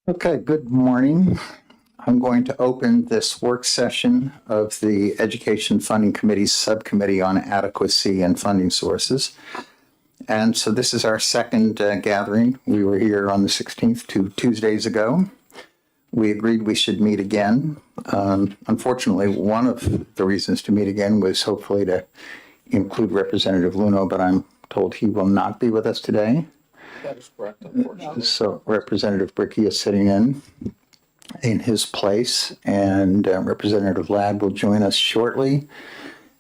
Okay, good morning. I'm going to open this work session of the Education Funding Committee's Subcommittee on Adequacy and Funding Sources. And so this is our second gathering. We were here on the 16th, 2 Tuesdays ago. We agreed we should meet again. Unfortunately, one of the reasons to meet again was hopefully to include Representative Luno, but I'm told he will not be with us today. That is correct, unfortunately. So Representative Bricky is sitting in his place, and Representative Ladd will join us shortly.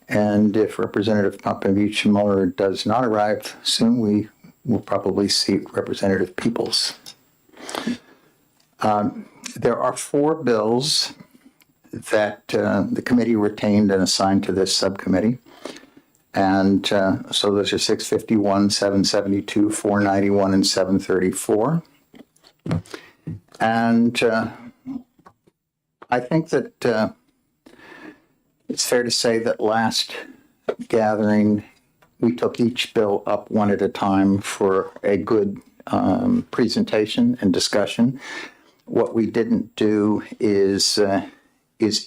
And if Representative Popovich-Muller does not arrive soon, we will probably seat Representative Peoples. There are 4 bills that the committee retained and assigned to this subcommittee. And so those are 651, 772, 491, and 734. And I think that it's fair to say that last gathering, we took each bill up one at a time for a good presentation and discussion. What we didn't do is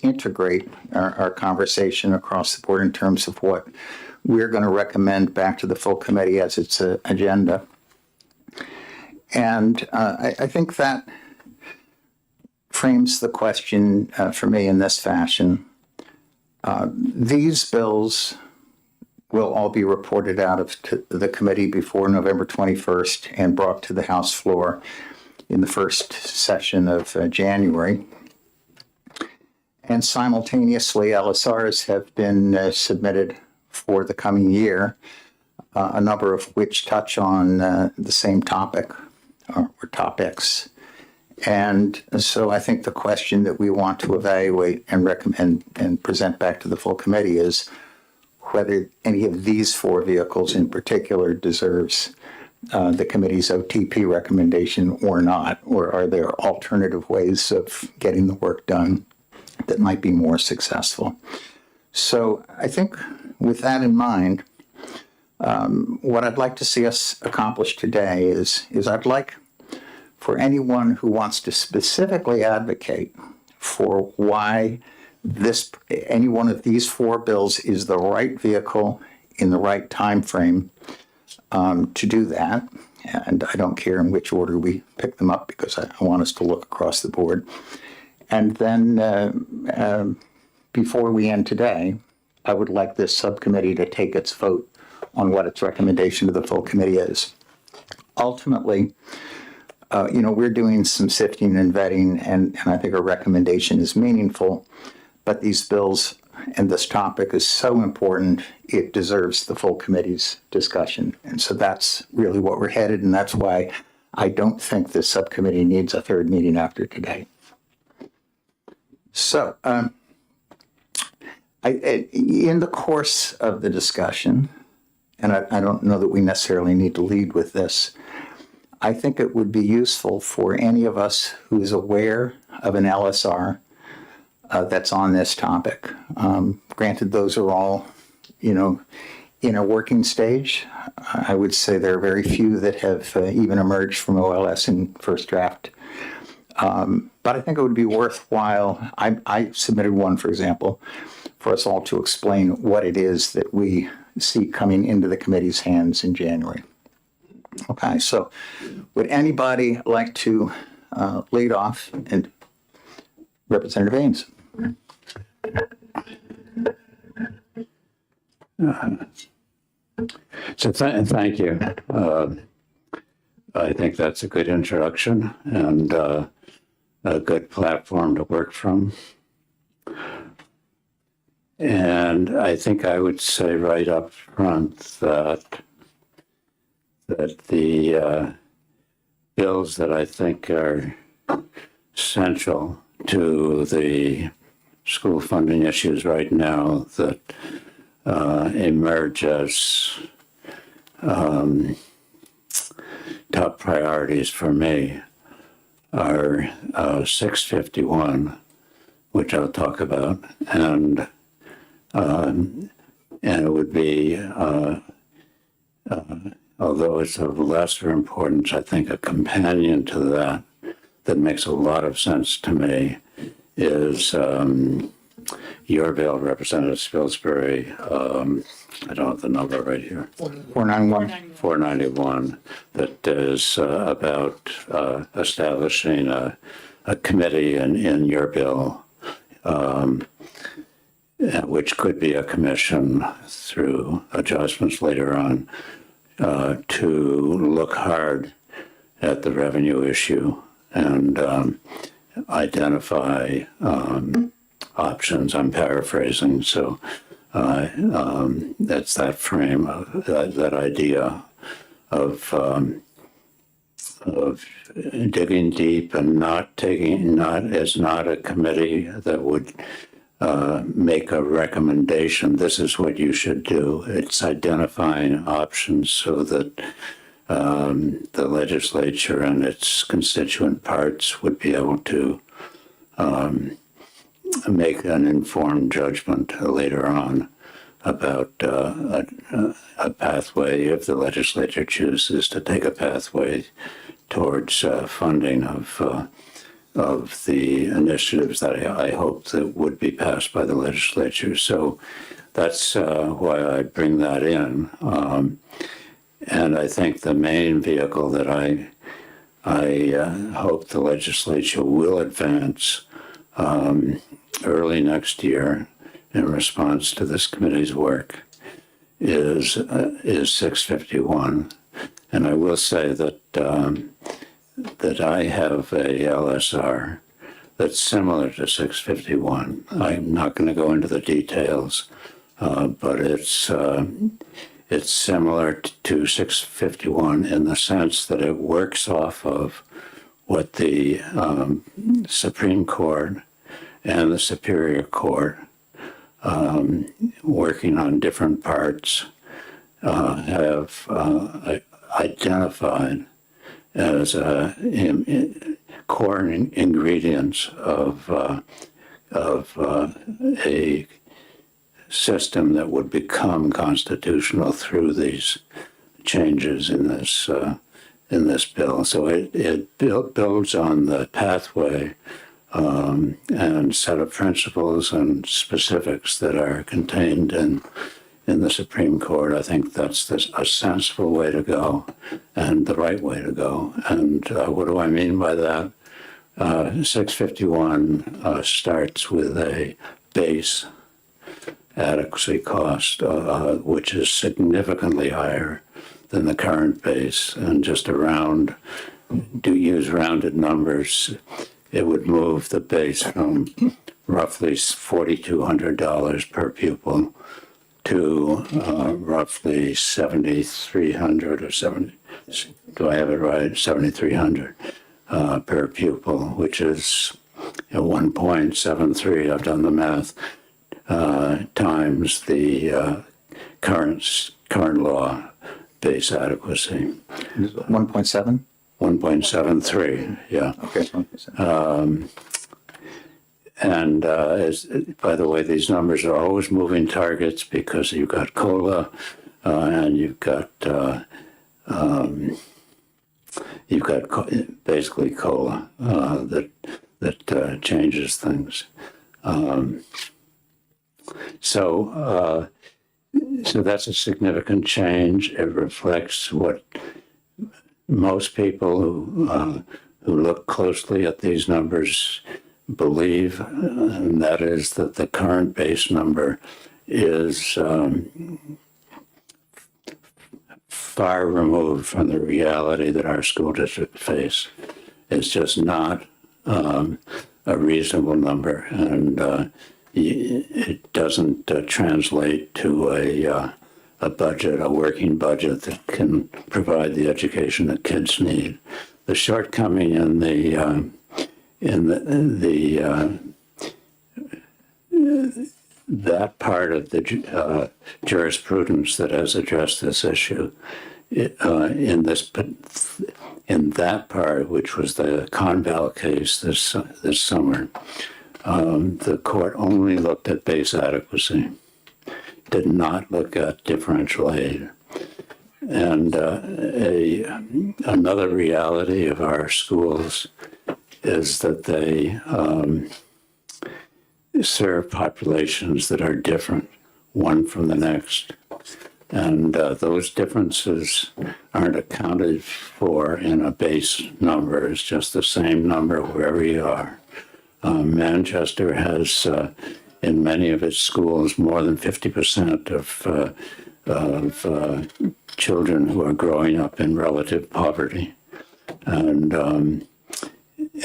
integrate our conversation across the board in terms of what we're going to recommend back to the full committee as its agenda. And I think that frames the question for me in this fashion. These bills will all be reported out of the committee before November 21st and brought to the House floor in the first session of January. And simultaneously, LSRs have been submitted for the coming year, a number of which touch on the same topic or topics. And so I think the question that we want to evaluate and recommend and present back to the full committee is whether any of these 4 vehicles in particular deserves the committee's OTP recommendation or not, or are there alternative ways of getting the work done that might be more successful. So I think with that in mind, what I'd like to see us accomplish today is I'd like for anyone who wants to specifically advocate for why any one of these 4 bills is the right vehicle in the right time frame to do that. And I don't care in which order we pick them up because I want us to look across the board. And then before we end today, I would like this subcommittee to take its vote on what its recommendation to the full committee is. Ultimately, we're doing some sifting and vetting, and I think our recommendation is meaningful, but these bills and this topic is so important, it deserves the full committee's discussion. And so that's really what we're headed, and that's why I don't think this subcommittee needs a 3rd meeting after today. So, in the course of the discussion, and I don't know that we necessarily need to lead with this, I think it would be useful for any of us who is aware of an LSR that's on this topic. Granted, those are all, in a working stage. I would say there are very few that have even emerged from OLS in first draft. But I think it would be worthwhile. I submitted one, for example, for us all to explain what it is that we see coming into the committee's hands in January. Okay, so would anybody like to lead off? And Representative Ames. Thank you. I think that's a good introduction and a good platform to work from. And I think I would say right up front that the bills that I think are central to the school funding issues right now that emerge as top priorities for me are 651, which I'll talk about, and it would be, although it's of lesser importance, I think a companion to that, that makes a lot of sense to me is your bill, Representative Spilsbury. I don't have the number right here. 491. 491, that is about establishing a committee in your bill, which could be a commission through adjustments later on, to look hard at the revenue issue and identify options. I'm paraphrasing, so that's that frame, that idea of digging deep and it's not a committee that would make a recommendation. This is what you should do. It's identifying options so that the legislature and its constituent parts would be able to make an informed judgment later on about a pathway, if the legislature chooses to take a pathway towards funding of the initiatives that I hope that would be passed by the legislature. So that's why I bring that in. And I think the main vehicle that I hope the legislature will advance early next year in response to this committee's work is 651. And I will say that that I have a LSR that's similar to 651. I'm not going to go into the details, but it's similar to 651 in the sense that it works off of what the Supreme Court and the Superior Court, working on different parts, have identified as core ingredients of a system that would become constitutional through these changes in this bill. So it builds on the pathway and set of principles and specifics that are contained in the Supreme Court. I think that's a sensible way to go and the right way to go. And what do I mean by that? 651 starts with a base adequacy cost, which is significantly higher than the current base. And just use rounded numbers, it would move the base from roughly $4,200 per pupil to roughly 7,300 or 70. Do I have it right? 7,300 per pupil, which is 1.73. I've done the math. Times the current law base adequacy. 1.7? 1.73. Yeah. Okay. 1.7. And by the way, these numbers are always moving targets because you've got COLA and you've got basically COLA that changes things. So that's a significant change. It reflects what most people who look closely at these numbers believe, and that is that the current base number is far removed from the reality that our school district face. It's just not a reasonable number, and it doesn't translate to a budget, a working budget that can provide the education that kids need. The shortcoming in that part of the jurisprudence that has addressed this issue, in that part, which was the Conval case this summer, the court only looked at base adequacy, did not look at differential aid. And another reality of our schools is that they serve populations that are different one from the next. And those differences aren't accounted for in a base number. It's just the same number wherever you are. Manchester has, in many of its schools, more than 50% of children who are growing up in relative poverty.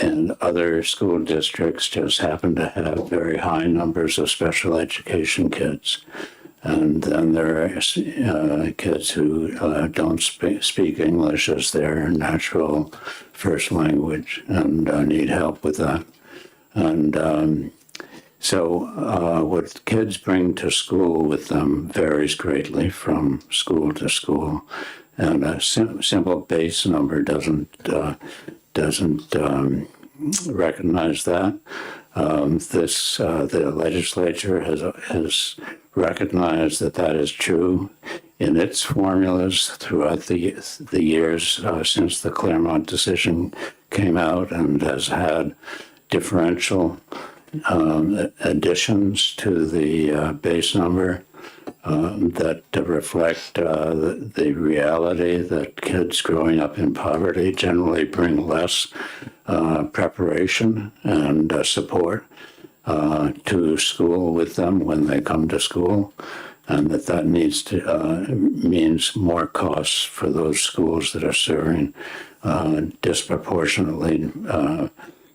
And other school districts just happen to have very high numbers of special education kids. And then there are kids who don't speak English as their natural first language and need help with that. And so what kids bring to school with them varies greatly from school to school. And a simple base number doesn't recognize that. The legislature has recognized that is true in its formulas throughout the years since the Claremont decision came out, and has had differential additions to the base number that reflect the reality that kids growing up in poverty generally bring less preparation and support to school with them when they come to school, and that needs to means more costs for those schools that are serving disproportionately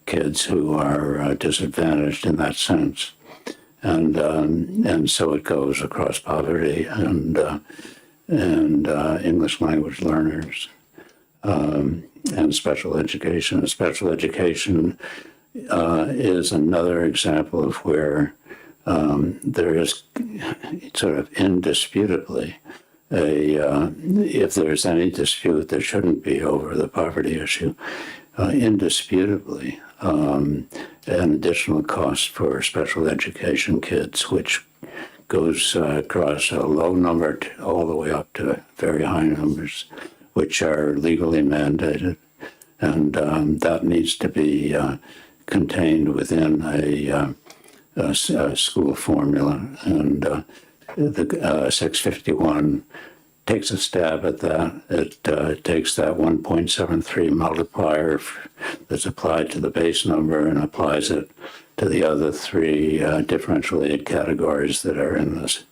kids who are disadvantaged in that sense. And so it goes across poverty and English language learners and special education. Special education is another example of where there is sort of indisputably if there's any dispute, there shouldn't be over the poverty issue. Indisputably, an additional cost for special education kids, which goes across a low number all the way up to very high numbers, which are legally mandated. And that needs to be contained within a school formula. And the 651 takes a stab at that. It takes that 1.73 multiplier that's applied to the base number and applies it to the other three differential aid categories that are in the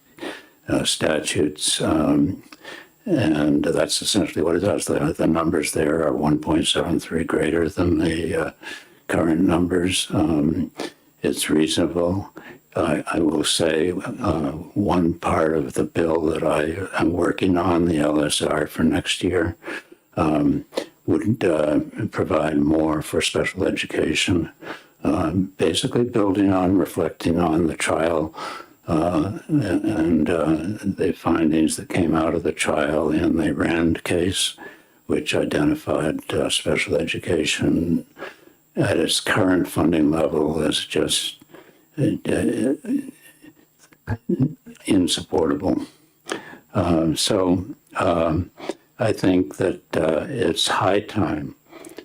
statutes. And that's essentially what it does. The numbers there are 1.73 greater than the current numbers. It's reasonable. I will say one part of the bill that I am working on, the LSR for next year, would provide more for special education, basically reflecting on the trial and the findings that came out of the trial in the Rand case, which identified special education at its current funding level as just insupportable. So I think that it's high time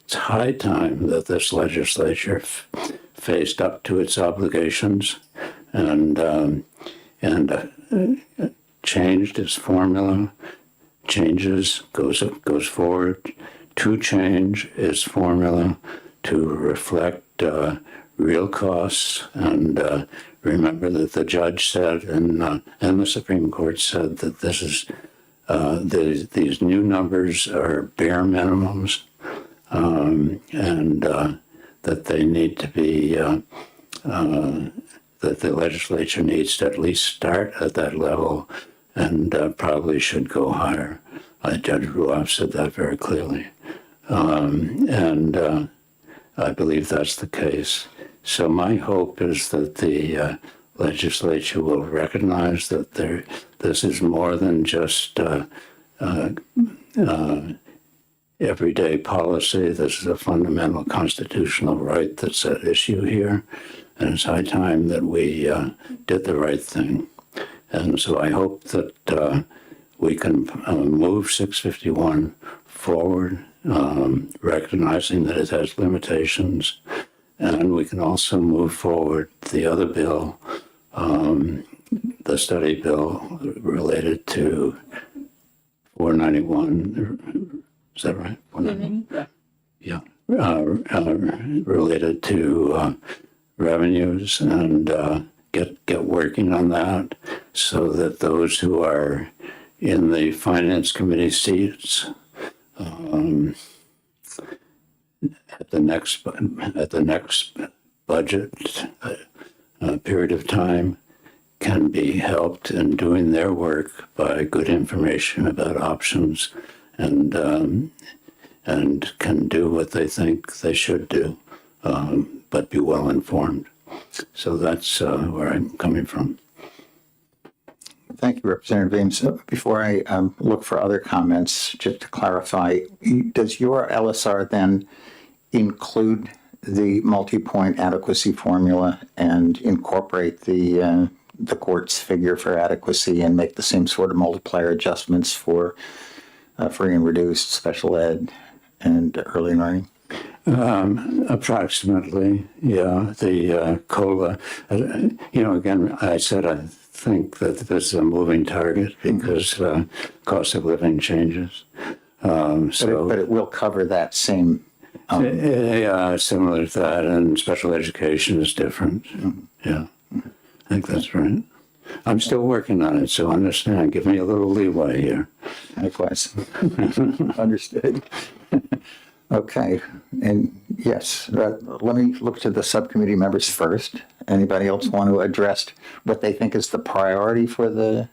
that this legislature faced up to its obligations and changed its formula, goes forward to change its formula to reflect real costs. And remember that the judge said, and the Supreme Court said, that this is these new numbers are bare minimums, and that they need to be that the legislature needs to at least start at that level, and probably should go higher. Judge Ruoff said that very clearly, and I believe that's the case. So my hope is that the legislature will recognize that this is more than just everyday policy. This is a fundamental constitutional right that's at issue here, and it's high time that we did the right thing. And so I hope that we can move 651 forward, recognizing that it has limitations, And we can also move forward the other bill, the study bill related to 491. Is that right? 491? Yeah. Related to revenues and get working on that so that those who are in the finance committee seats at the next budget period of time can be helped in doing their work by good information about options and can do what they think they should do, but be well informed. So that's where I'm coming from. Thank you, Representative Ames. Before I look for other comments, just to clarify, does your LSR then include the multi-point adequacy formula and incorporate the court's figure for adequacy and make the same sort of multiplier adjustments for free and reduced, special ed, and early learning? Approximately, yeah. The COLA, again, I said I think that this is a moving target because cost of living changes. But it will cover that same. Yeah, similar to that, and special education is different. Yeah, I think that's right. I'm still working on it, so understand. Give me a little leeway here. Likewise. Understood. Okay, and yes, let me look to the subcommittee members first. Anybody else want to address what they think is the priority for the?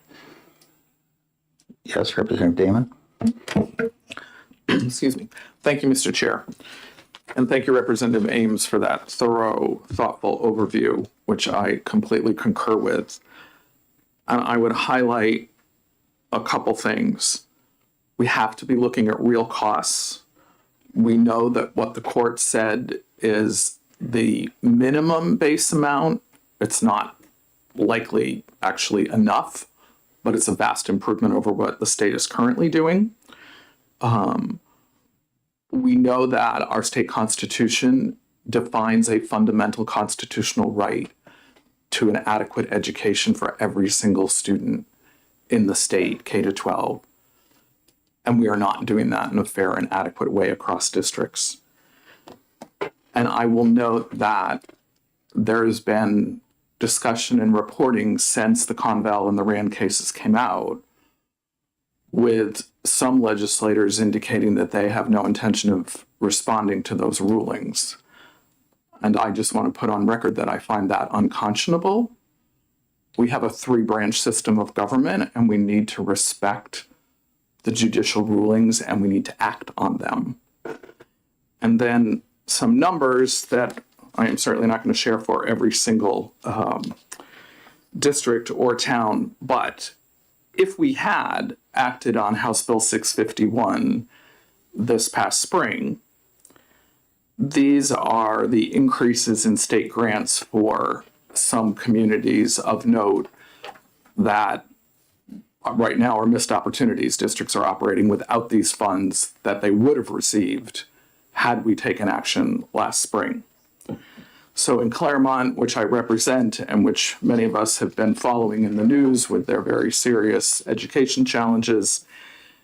Yes, Representative Damon. Excuse me. Thank you, Mr. Chair. And thank you, Representative Ames, for that thorough, thoughtful overview, which I completely concur with. And I would highlight a couple things. We have to be looking at real costs. We know that what the court said is the minimum base amount. It's not likely actually enough, but it's a vast improvement over what the state is currently doing. We know that our state constitution defines a fundamental constitutional right to an adequate education for every single student in the state, K to 12. And we are not doing that in a fair and adequate way across districts. And I will note that there has been discussion and reporting since the Conval and the Rand cases came out, with some legislators indicating that they have no intention of responding to those rulings. And I just want to put on record that I find that unconscionable. We have a 3-branch system of government, and we need to respect the judicial rulings, and we need to act on them. And then some numbers that I am certainly not going to share for every single district or town, but if we had acted on House Bill 651 this past spring, these are the increases in state grants for some communities of note that right now are missed opportunities. Districts are operating without these funds that they would have received had we taken action last spring. So in Claremont, which I represent and which many of us have been following in the news with their very serious education challenges,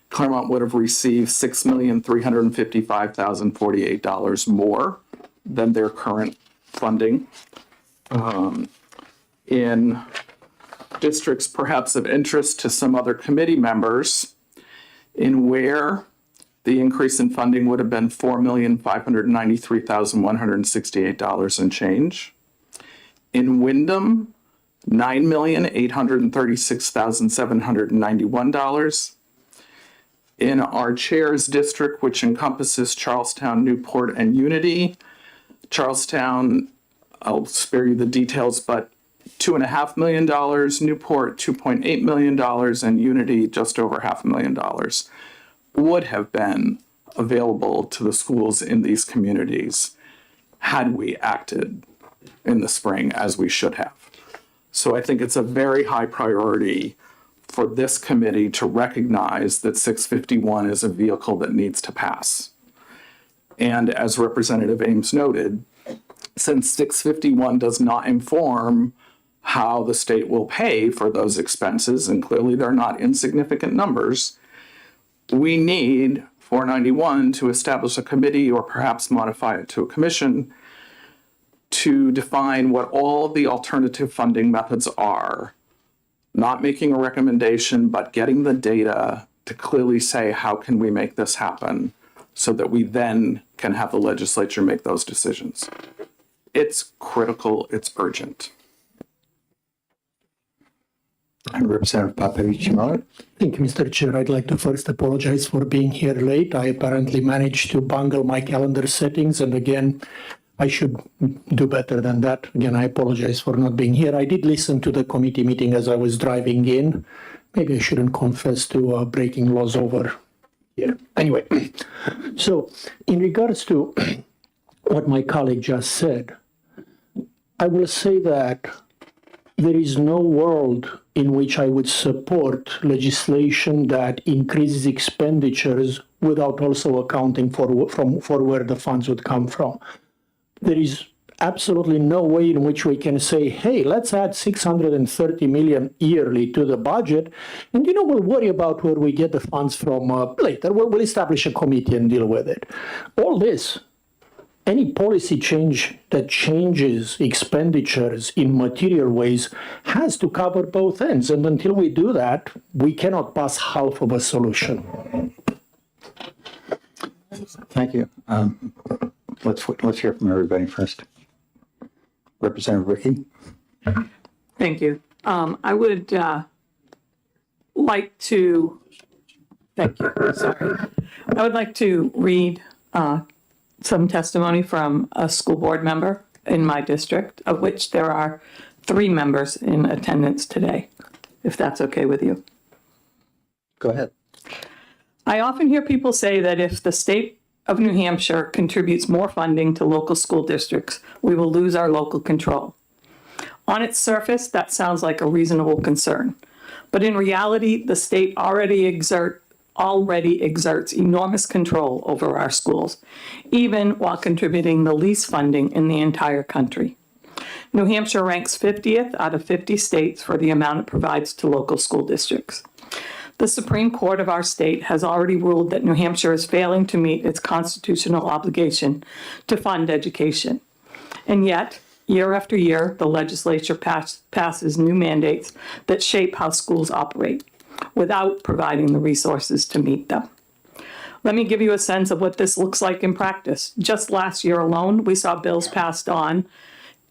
Claremont would have received $6,355,048 more than their current funding. In districts perhaps of interest to some other committee members, in Ware, the increase in funding would have been $4,593,168 and change. In Windham, $9,836,791. In our chair's district, which encompasses Charlestown, Newport, and Unity, Charlestown, I'll spare you the details, but $2.5 million, Newport $2.8 million, and Unity just over $500,000 would have been available to the schools in these communities had we acted in the spring as we should have. So I think it's a very high priority for this committee to recognize that 651 is a vehicle that needs to pass. And as Representative Ames noted, since 651 does not inform how the state will pay for those expenses, and clearly they're not insignificant numbers, we need 491 to establish a committee or perhaps modify it to a commission to define what all the alternative funding methods are, not making a recommendation, but getting the data to clearly say, how can we make this happen so that we then can have the legislature make those decisions. It's critical, it's urgent. Representative Papavici-Miller. Thank you, Mr. Chair. I'd like to first apologize for being here late. I apparently managed to bungle my calendar settings, and again, I should do better than that. Again, I apologize for not being here. I did listen to the committee meeting as I was driving in. Maybe I shouldn't confess to breaking laws over here. Anyway, so in regards to what my colleague just said, I will say that there is no world in which I would support legislation that increases expenditures without also accounting for where the funds would come from. There is absolutely no way in which we can say, hey, let's add 630 million yearly to the budget, and we'll worry about where we get the funds from later. We'll establish a committee and deal with it. All this, any policy change that changes expenditures in material ways has to cover both ends. And until we do that, we cannot pass half of a solution. Thank you. Let's hear from everybody first. Representative Rickey. Thank you. I would like to, thank you, sorry. I would like to read some testimony from a school board member in my district, of which there are 3 members in attendance today, if that's okay with you. Go ahead. I often hear people say that if the state of New Hampshire contributes more funding to local school districts, we will lose our local control. On its surface, that sounds like a reasonable concern. But in reality, the state already exerts enormous control over our schools, even while contributing the least funding in the entire country. New Hampshire ranks 50th out of 50 states for the amount it provides to local school districts. The Supreme Court of our state has already ruled that New Hampshire is failing to meet its constitutional obligation to fund education. And yet, year after year, the legislature passes new mandates that shape how schools operate without providing the resources to meet them. Let me give you a sense of what this looks like in practice. Just last year alone, we saw bills passed on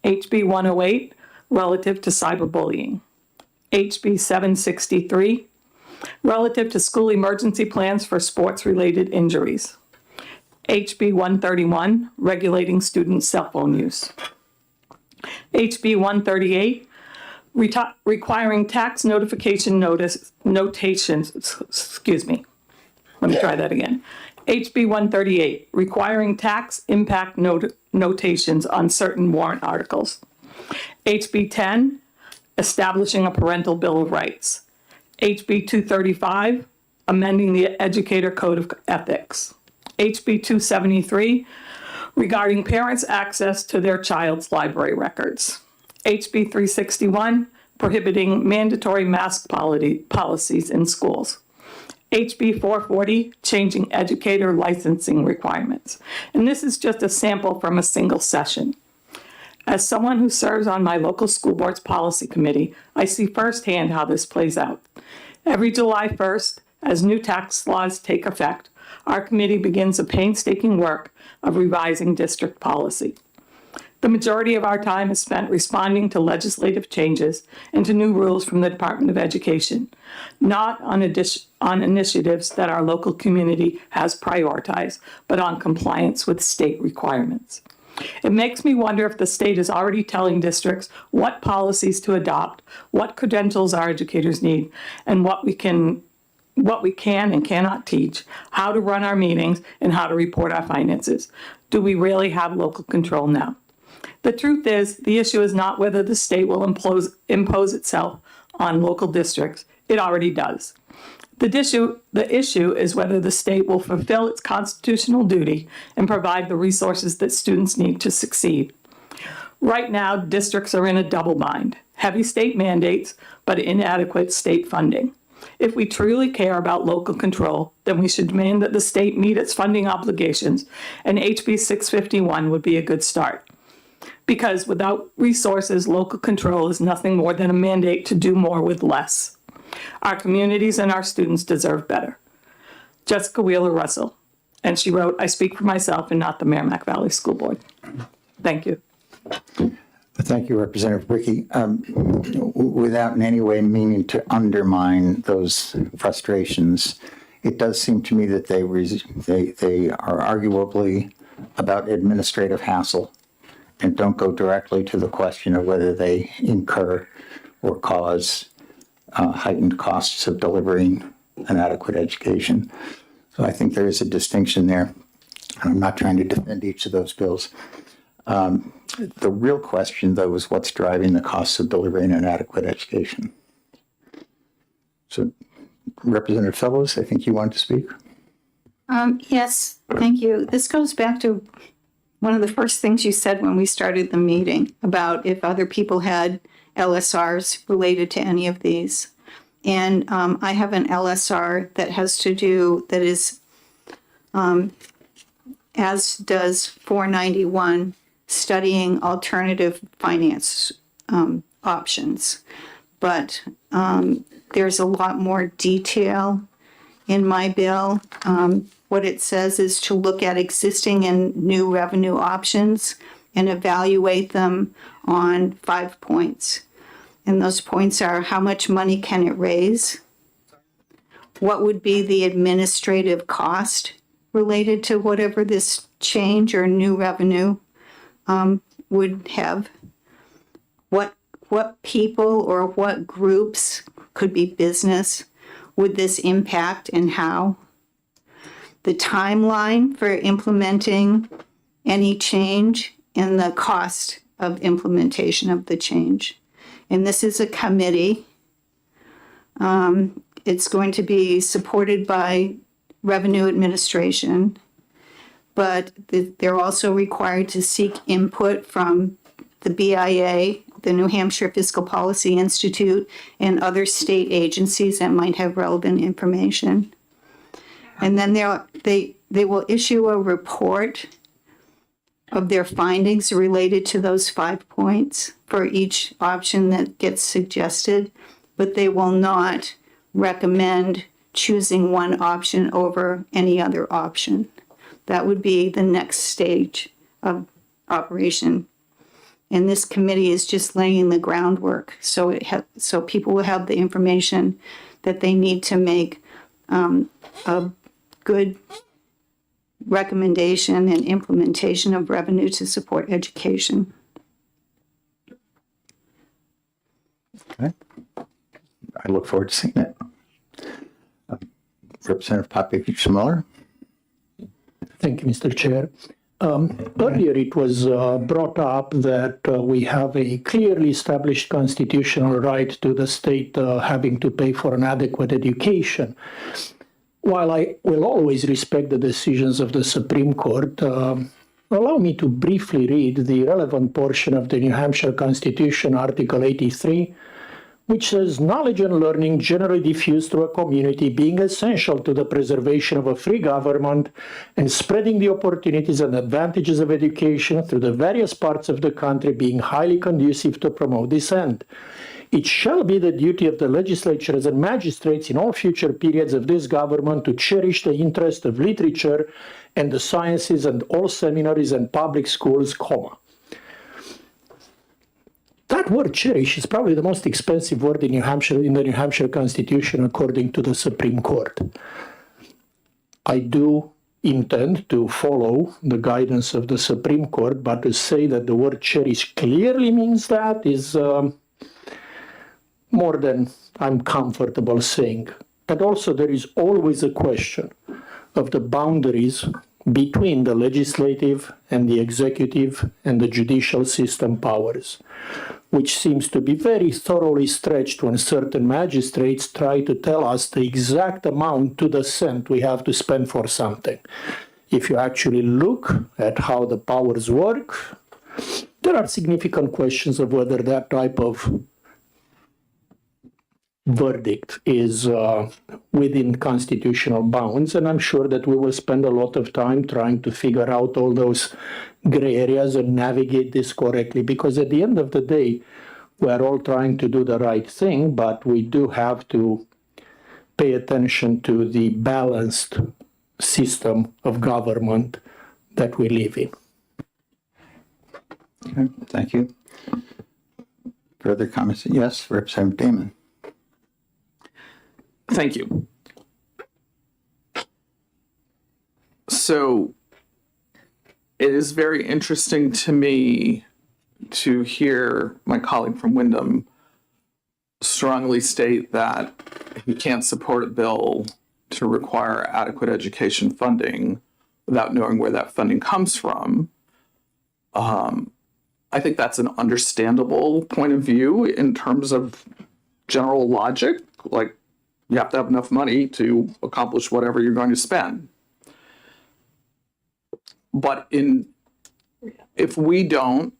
HB 108 relative to cyberbullying, HB 763 relative to school emergency plans for sports-related injuries, HB 131 regulating student cell phone use, HB 138 requiring tax notification notations, let me try that again. HB 138 requiring tax impact notations on certain warrant articles. HB 10 establishing a parental bill of rights. HB 235 amending the Educator Code of Ethics. HB 273 regarding parents' access to their child's library records. HB 361 prohibiting mandatory mask policies in schools. HB 440 changing educator licensing requirements. And this is just a sample from a single session. As someone who serves on my local school board's policy committee, I see firsthand how this plays out. Every July 1st, as new tax laws take effect, our committee begins a painstaking work of revising district policy. The majority of our time is spent responding to legislative changes and to new rules from the Department of Education, not on initiatives that our local community has prioritized, but on compliance with state requirements. It makes me wonder if the state is already telling districts what policies to adopt, what credentials our educators need, and what we can and cannot teach, how to run our meetings, and how to report our finances. Do we really have local control now? The truth is, the issue is not whether the state will impose itself on local districts. It already does. The issue is whether the state will fulfill its constitutional duty and provide the resources that students need to succeed. Right now, districts are in a double bind, heavy state mandates, but inadequate state funding. If we truly care about local control, then we should demand that the state meet its funding obligations, and HB 651 would be a good start. Because without resources, local control is nothing more than a mandate to do more with less. Our communities and our students deserve better. Jessica Wheeler Russell. And she wrote, I speak for myself and not the Merrimack Valley School Board. Thank you. Thank you, Representative Bricky. Without in any way meaning to undermine those frustrations, it does seem to me that they are arguably about administrative hassle and don't go directly to the question of whether they incur or cause heightened costs of delivering an adequate education. So I think there is a distinction there. I'm not trying to defend each of those bills. The real question, though, is what's driving the costs of delivering an adequate education. So, Representative Fellows, I think you wanted to speak. Yes, thank you. This goes back to one of the first things you said when we started the meeting about if other people had LSRs related to any of these. And I have an LSR that has to do, that is, as does 491, studying alternative finance options. But there's a lot more detail in my bill. What it says is to look at existing and new revenue options and evaluate them on 5 points. And those points are: how much money can it raise? What would be the administrative cost related to whatever this change or new revenue would have? What people or what groups, could be business, would this impact and how? The timeline for implementing any change and the cost of implementation of the change. And this is a committee. It's going to be supported by Revenue Administration, but they're also required to seek input from the BIA, the New Hampshire Fiscal Policy Institute, and other state agencies that might have relevant information. And then they will issue a report of their findings related to those 5 points for each option that gets suggested, but they will not recommend choosing one option over any other option. That would be the next stage of operation. And this committee is just laying the groundwork so people will have the information that they need to make a good recommendation and implementation of revenue to support education. Okay. I look forward to seeing it. Representative Popovich Miller. Thank you, Mr. Chair. Earlier, it was brought up that we have a clearly established constitutional right to the state having to pay for an adequate education. While I will always respect the decisions of the Supreme Court, allow me to briefly read the relevant portion of the New Hampshire Constitution, Article 83, which says, knowledge and learning generally diffused through a community being essential to the preservation of a free government and spreading the opportunities and advantages of education through the various parts of the country being highly conducive to promote this end. It shall be the duty of the legislatures and magistrates in all future periods of this government to cherish the interest of literature and the sciences and all seminaries and public schools, comma. That word cherish is probably the most expensive word in New Hampshire, in the New Hampshire Constitution, according to the Supreme Court. I do intend to follow the guidance of the Supreme Court, but to say that the word cherish clearly means that is more than I'm comfortable saying. And also there is always a question of the boundaries between the legislative and the executive and the judicial system powers, which seems to be very thoroughly stretched when certain magistrates try to tell us the exact amount to the cent we have to spend for something. If you actually look at how the powers work, there are significant questions of whether that type of verdict is within constitutional bounds, and I'm sure that we will spend a lot of time trying to figure out all those gray areas and navigate this correctly, because at the end of the day, we're all trying to do the right thing, but we do have to pay attention to the balanced system of government that we live in. Okay, thank you. Further comments? Yes, Representative Damon. Thank you. So it is very interesting to me to hear my colleague from Wyndham strongly state that he can't support a bill to require adequate education funding without knowing where that funding comes from. I think that's an understandable point of view in terms of general logic. Like, you have to have enough money to accomplish whatever you're going to spend. But if we don't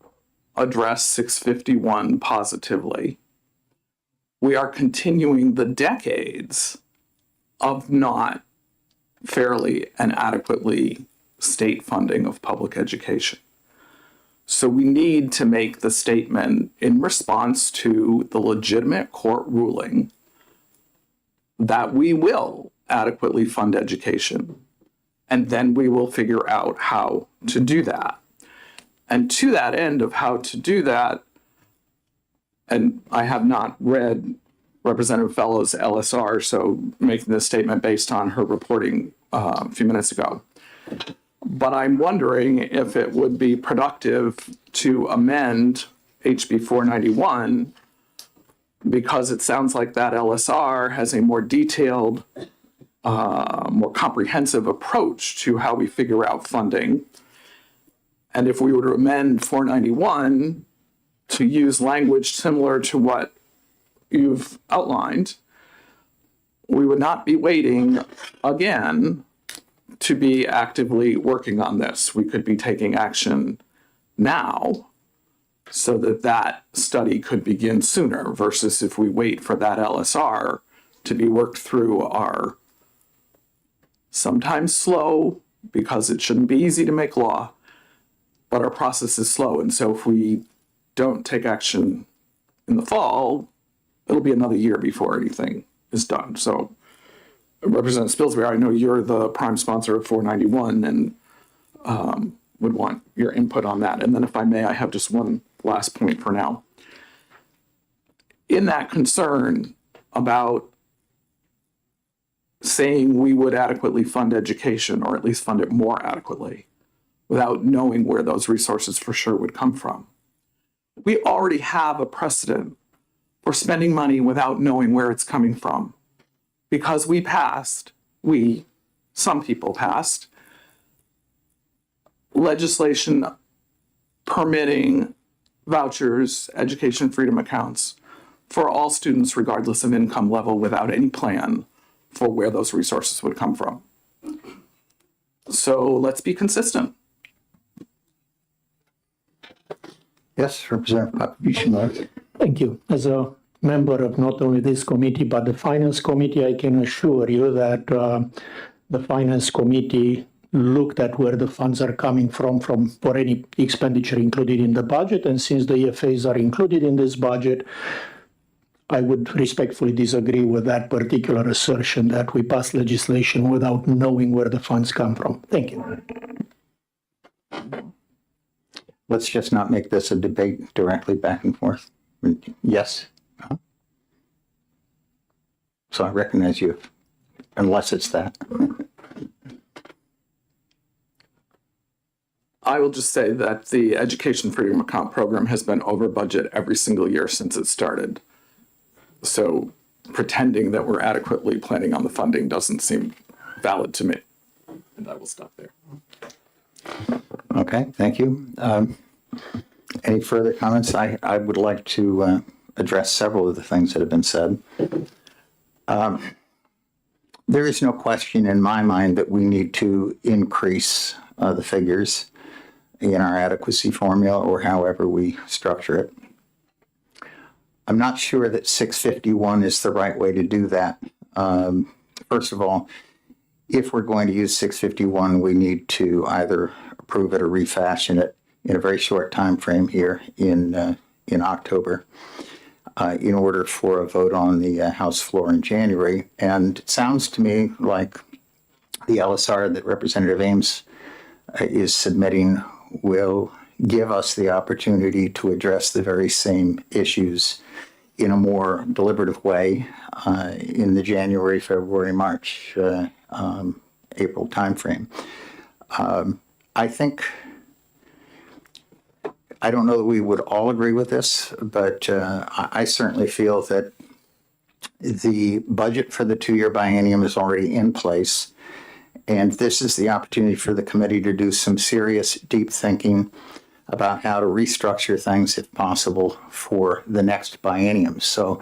address 651 positively, we are continuing the decades of not fairly and adequately state funding of public education. So we need to make the statement in response to the legitimate court ruling that we will adequately fund education, and then we will figure out how to do that. And to that end of how to do that, and I have not read Representative Fellows' LSR, so making this statement based on her reporting a few minutes ago. But I'm wondering if it would be productive to amend HB 491, because it sounds like that LSR has a more detailed, more comprehensive approach to how we figure out funding. And if we were to amend 491 to use language similar to what you've outlined, we would not be waiting again to be actively working on this. We could be taking action now so that that study could begin sooner, versus if we wait for that LSR to be worked through our sometimes slow, because it shouldn't be easy to make law, but our process is slow. And so if we don't take action in the fall, it'll be another year before anything is done. So Representative Spilsbury, I know you're the prime sponsor of 491 and would want your input on that. And then if I may, I have just one last point for now. In that concern about saying we would adequately fund education, or at least fund it more adequately, without knowing where those resources for sure would come from, we already have a precedent for spending money without knowing where it's coming from. Because some people passed legislation permitting vouchers, education freedom accounts for all students regardless of income level, without any plan for where those resources would come from. So let's be consistent. Yes, Representative Papavichino. Thank you. As a member of not only this committee, but the Finance Committee, I can assure you that the Finance Committee looked at where the funds are coming from for any expenditure included in the budget. And since the EFAs are included in this budget, I would respectfully disagree with that particular assertion that we pass legislation without knowing where the funds come from. Thank you. Let's just not make this a debate directly back and forth. Yes? No? So I recognize you, unless it's that. I will just say that the Education Freedom Account program has been over budget every single year since it started. So pretending that we're adequately planning on the funding doesn't seem valid to me. And I will stop there. Okay, thank you. Any further comments? I would like to address several of the things that have been said. There is no question in my mind that we need to increase the figures. in our adequacy formula or however we structure it. I'm not sure that 651 is the right way to do that. First of all, if we're going to use 651, we need to either approve it or refashion it in a very short time frame here in October in order for a vote on the House floor in January. And it sounds to me like the LSR that Representative Ames is submitting will give us the opportunity to address the very same issues in a more deliberative way in the January, February, March, April timeframe. I think, I don't know that we would all agree with this, but I certainly feel that the budget for the two-year biennium is already in place. And this is the opportunity for the committee to do some serious, deep thinking about how to restructure things, if possible, for the next biennium. So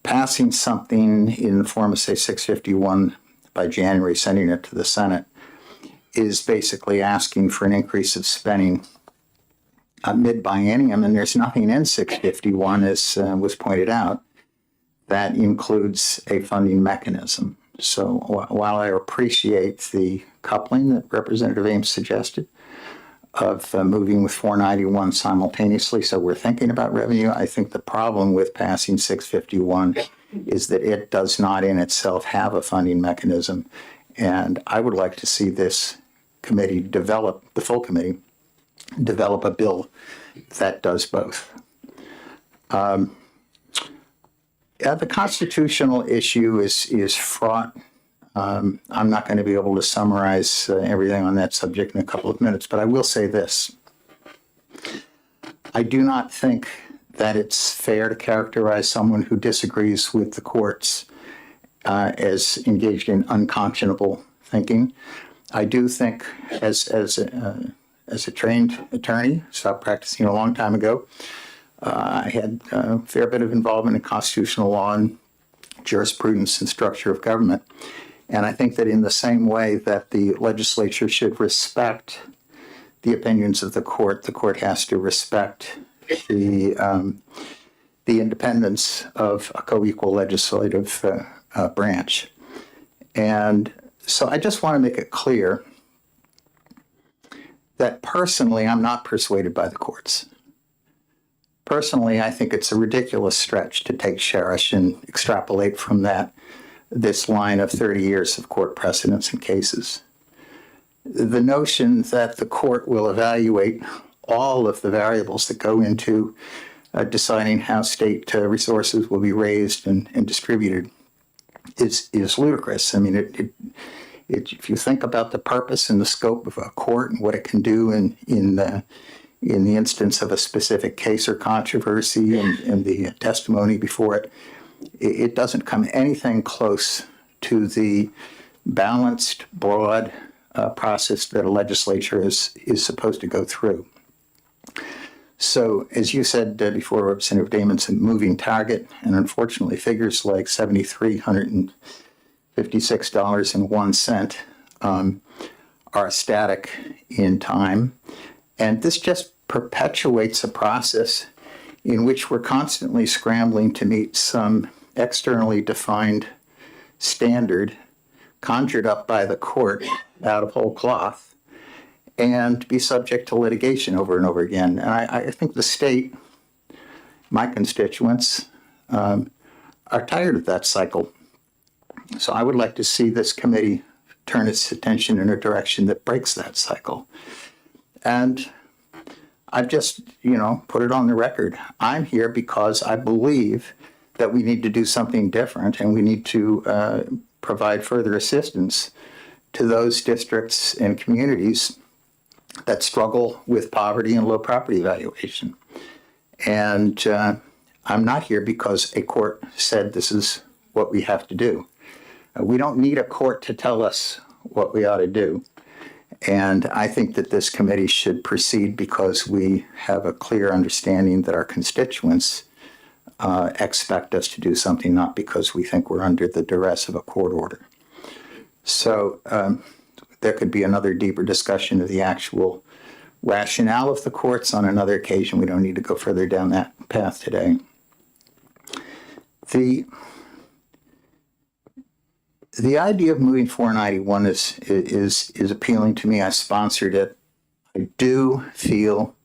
passing something in the form of, say, 651 by January, sending it to the Senate, is basically asking for an increase of spending mid-biennium, and there's nothing in 651, as was pointed out, that includes a funding mechanism. So while I appreciate the coupling that Representative Ames suggested of moving with 491 simultaneously, so we're thinking about revenue, I think the problem with passing 651 is that it does not in itself have a funding mechanism. And I would like to see this committee develop, the full committee, develop a bill that does both. The constitutional issue is fraught. I'm not going to be able to summarize everything on that subject in a couple of minutes, but I will say this. I do not think that it's fair to characterize someone who disagrees with the courts as engaged in unconscionable thinking. I do think, as a trained attorney, stopped practicing a long time ago, I had a fair bit of involvement in constitutional law and jurisprudence and structure of government. And I think that in the same way that the legislature should respect the opinions of the court has to respect the independence of a co-equal legislative branch. And so I just want to make it clear that personally, I'm not persuaded by the courts. Personally, I think it's a ridiculous stretch to take Sherish and extrapolate from that this line of 30 years of court precedents and cases. The notion that the court will evaluate all of the variables that go into deciding how state resources will be raised and distributed is ludicrous. I mean, if you think about the purpose and the scope of a court and what it can do in the instance of a specific case or controversy and the testimony before it, it doesn't come anything close to the balanced, broad process that a legislature is supposed to go through. So, as you said before, Representative Damon, it's a moving target, and unfortunately, figures like $7,356.01 are static in time. And this just perpetuates a process in which we're constantly scrambling to meet some externally defined standard conjured up by the court out of whole cloth and be subject to litigation over and over again. And I think the state, my constituents, are tired of that cycle. So I would like to see this committee turn its attention in a direction that breaks that cycle. And I've just, put it on the record. I'm here because I believe that we need to do something different and we need to provide further assistance to those districts and communities that struggle with poverty and low property valuation. And I'm not here because a court said this is what we have to do. We don't need a court to tell us what we ought to do. And I think that this committee should proceed because we have a clear understanding that our constituents expect us to do something, not because we think we're under the duress of a court order. So there could be another deeper discussion of the actual rationale of the courts on another occasion. We don't need to go further down that path today. The idea of moving 491 is appealing to me. I sponsored it. I do feel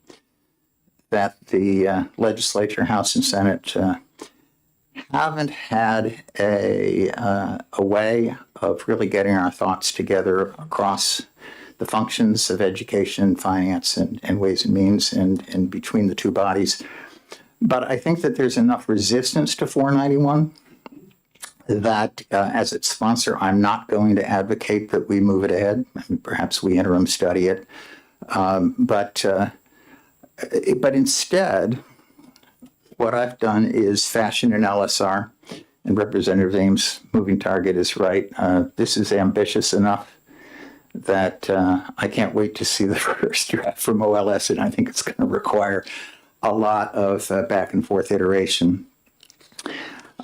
that the legislature, House and Senate, haven't had a way of really getting our thoughts together across the functions of education, finance, and ways and means, and between the two bodies. But I think that there's enough resistance to 491 that as its sponsor, I'm not going to advocate that we move it ahead. Perhaps we interim study it. But instead, what I've done is fashion an LSR, and Representative Ames' moving target is right. This is ambitious enough that I can't wait to see the first draft from OLS, and I think it's going to require a lot of back and forth iteration.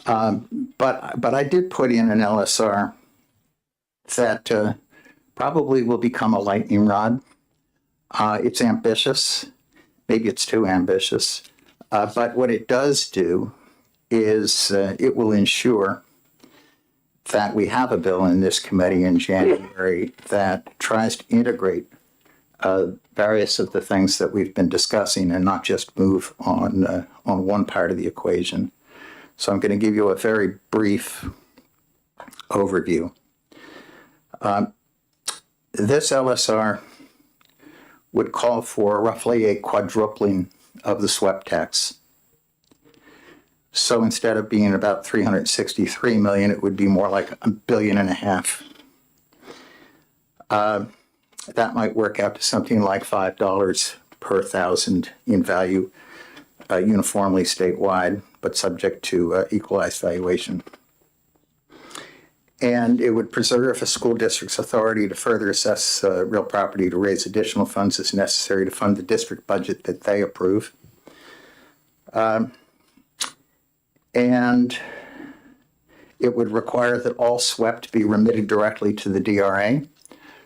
But I did put in an LSR that probably will become a lightning rod. It's ambitious. Maybe it's too ambitious. But what it does do is it will ensure that we have a bill in this committee in January that tries to integrate various of the things that we've been discussing and not just move on one part of the equation. So I'm going to give you a very brief overview. This LSR would call for roughly a quadrupling of the SWEP tax. So instead of being about $363 million, it would be more like $1.5 billion. That might work out to something like $5 per thousand in value, uniformly statewide, but subject to equalized valuation. And it would preserve a school district's authority to further assess real property to raise additional funds as necessary to fund the district budget that they approve. And it would require that all SWEP be remitted directly to the DRA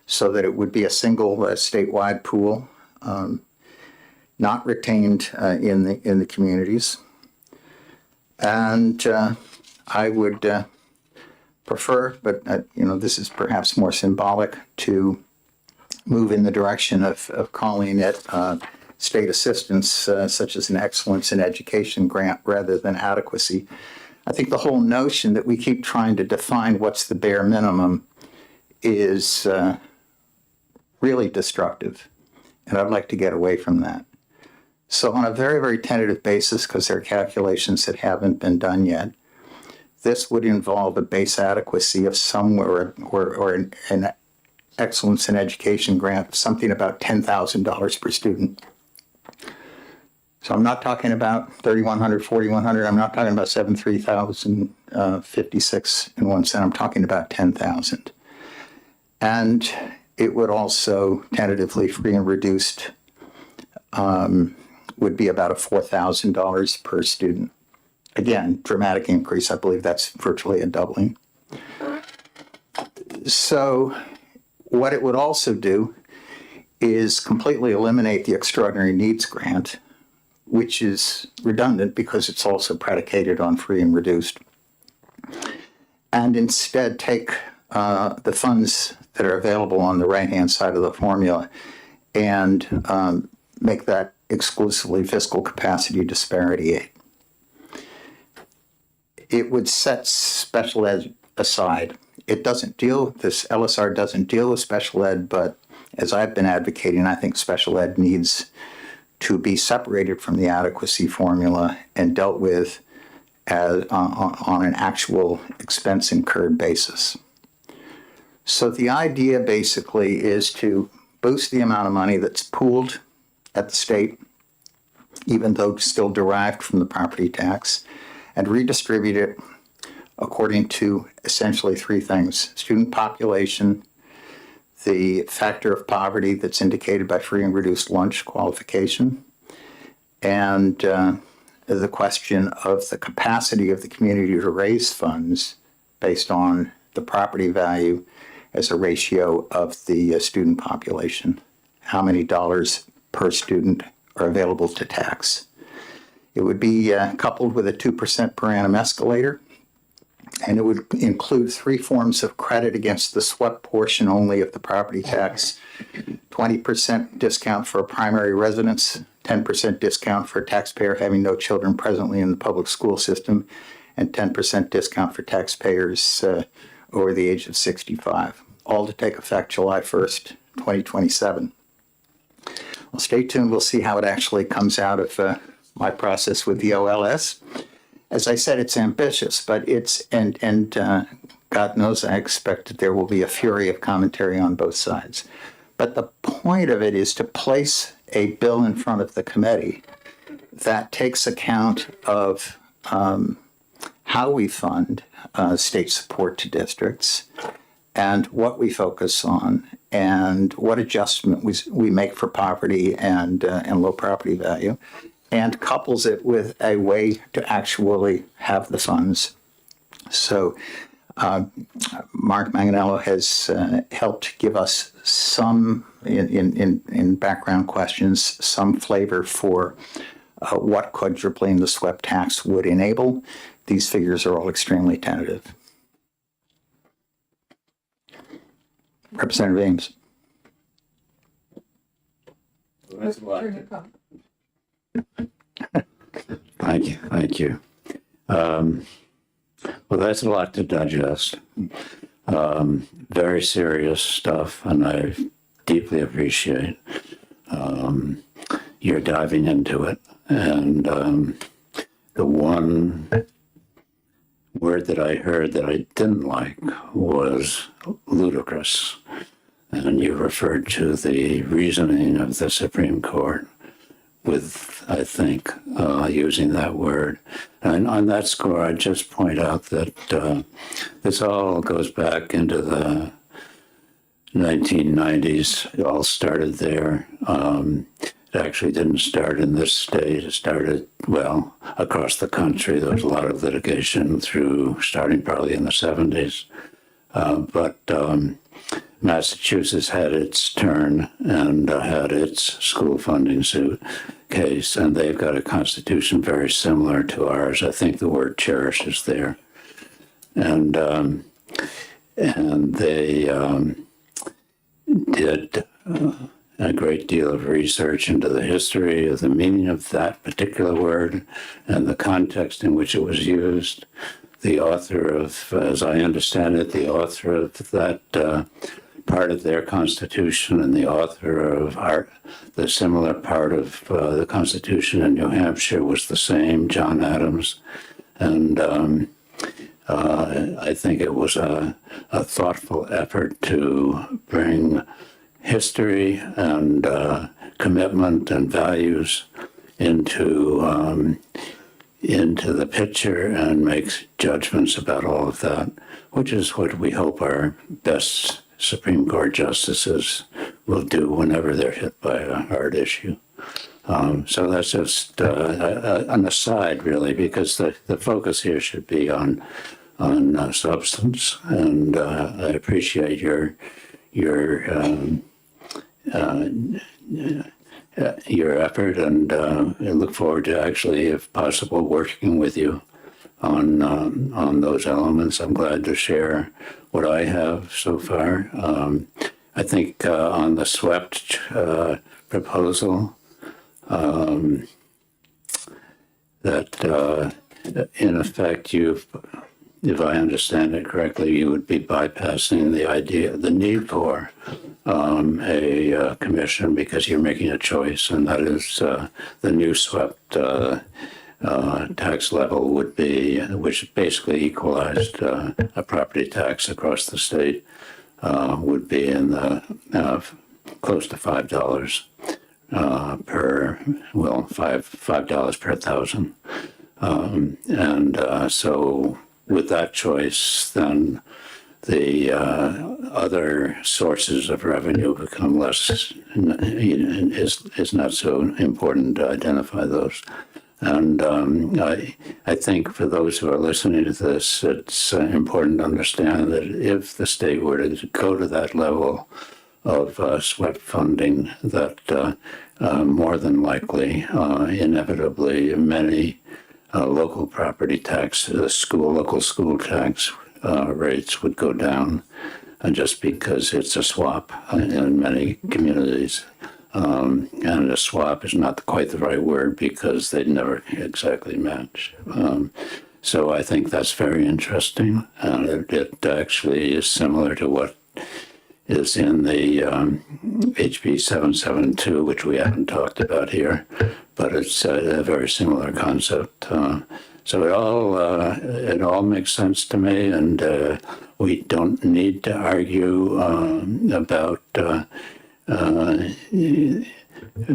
so that it would be a single statewide pool, not retained in the communities. And I would prefer, but this is perhaps more symbolic, to move in the direction of calling it state assistance, such as an excellence in education grant rather than adequacy. I think the whole notion that we keep trying to define what's the bare minimum is really destructive, and I'd like to get away from that. So on a very, very tentative basis, because there are calculations that haven't been done yet, this would involve a base adequacy of somewhere or an excellence in education grant of something about $10,000 per student. So I'm not talking about $3,100, $4,100. I'm not talking about $73,056.01. I'm talking about $10,000. And it would also tentatively free and reduced would be about $4,000 per student. Again, dramatic increase. I believe that's virtually a doubling. So what it would also do is completely eliminate the extraordinary needs grant, which is redundant because it's also predicated on free and reduced, and instead take the funds that are available on the right-hand side of the formula and make that exclusively fiscal capacity disparity aid. It would set special ed aside. It doesn't deal, this LSR doesn't deal with special ed, but as I've been advocating, I think special ed needs to be separated from the adequacy formula and dealt with as, on an actual expense incurred basis. So the idea basically is to boost the amount of money that's pooled at the state, even though still derived from the property tax, and redistribute it according to essentially three things: student population, the factor of poverty that's indicated by free and reduced lunch qualification, and the question of the capacity of the community to raise funds based on the property value as a ratio of the student population. How many dollars per student are available to tax. It would be coupled with a 2% per annum escalator, and it would include 3 forms of credit against the swept portion only of the property tax: 20% discount for a primary residence, 10% discount for a taxpayer having no children presently in the public school system, and 10% discount for taxpayers over the age of 65, all to take effect July 1st, 2027. Well, stay tuned. We'll see how it actually comes out of my process with the OLS. As I said, it's ambitious, but and God knows I expect that there will be a fury of commentary on both sides. But the point of it is to place a bill in front of the committee that takes account of how we fund state support to districts and what we focus on and what adjustment we make for poverty and low property value, and couples it with a way to actually have the funds. So Mark Manganello has helped give us some, in background questions, some flavor for what quadrupling the swept tax would enable. These figures are all extremely tentative. Representative Ames. Thank you. Well, that's a lot to digest. Very serious stuff, and I deeply appreciate your diving into it. And the one word that I heard that I didn't like was ludicrous. And you referred to the reasoning of the Supreme Court with, I think, using that word. And on that score, I'd just point out that this all goes back into the 1990s. It all started there. It actually didn't start in this state. It started, well, across the country. There was a lot of litigation starting probably in the 70s. But Massachusetts had its turn and had its school funding suit case, and they've got a constitution very similar to ours. I think the word cherish is there. And they did a great deal of research into the history of the meaning of that particular word and the context in which it was used. The author of, as I understand it, the author of that part of their constitution and the author of the similar part of the constitution in New Hampshire was the same, John Adams. And I think it was a thoughtful effort to bring history and commitment and values into the picture and make judgments about all of that, which is what we hope our best Supreme Court justices will do whenever they're hit by a hard issue. So that's just an aside, really, because the focus here should be on substance, and I appreciate your effort, and I look forward to actually, if possible, working with you on those elements. I'm glad to share what I have so far. I think on the swept proposal, that in effect if I understand it correctly, you would be bypassing the need for a commission, because you're making a choice, and that is the new swept tax level would be, which basically equalized a property tax across the state, would be in the close to $5 $5 per thousand. So with that choice, then the other sources of revenue become less, is not so important to identify those. And I think for those who are listening to this, it's important to understand that if the state were to go to that level SWIFT funding that more than likely, inevitably, many local property tax, local school tax rates would go down, just because it's a swap in many communities. And a swap is not quite the right word because they never exactly match. So I think that's very interesting. And it actually is similar to what is in the HB 772, which we haven't talked about here, but it's a very similar concept. So it all makes sense to me, and we don't need to argue about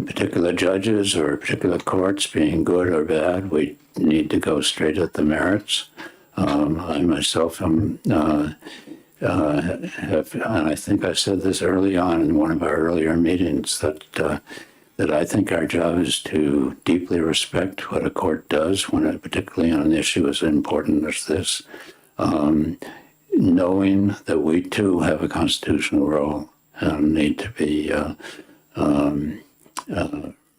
particular judges or particular courts being good or bad. We need to go straight at the merits. I myself am, and I think I said this early on in one of our earlier meetings, that I think our job is to deeply respect what a court does, particularly on an issue as important as this, knowing that we too have a constitutional role and need to be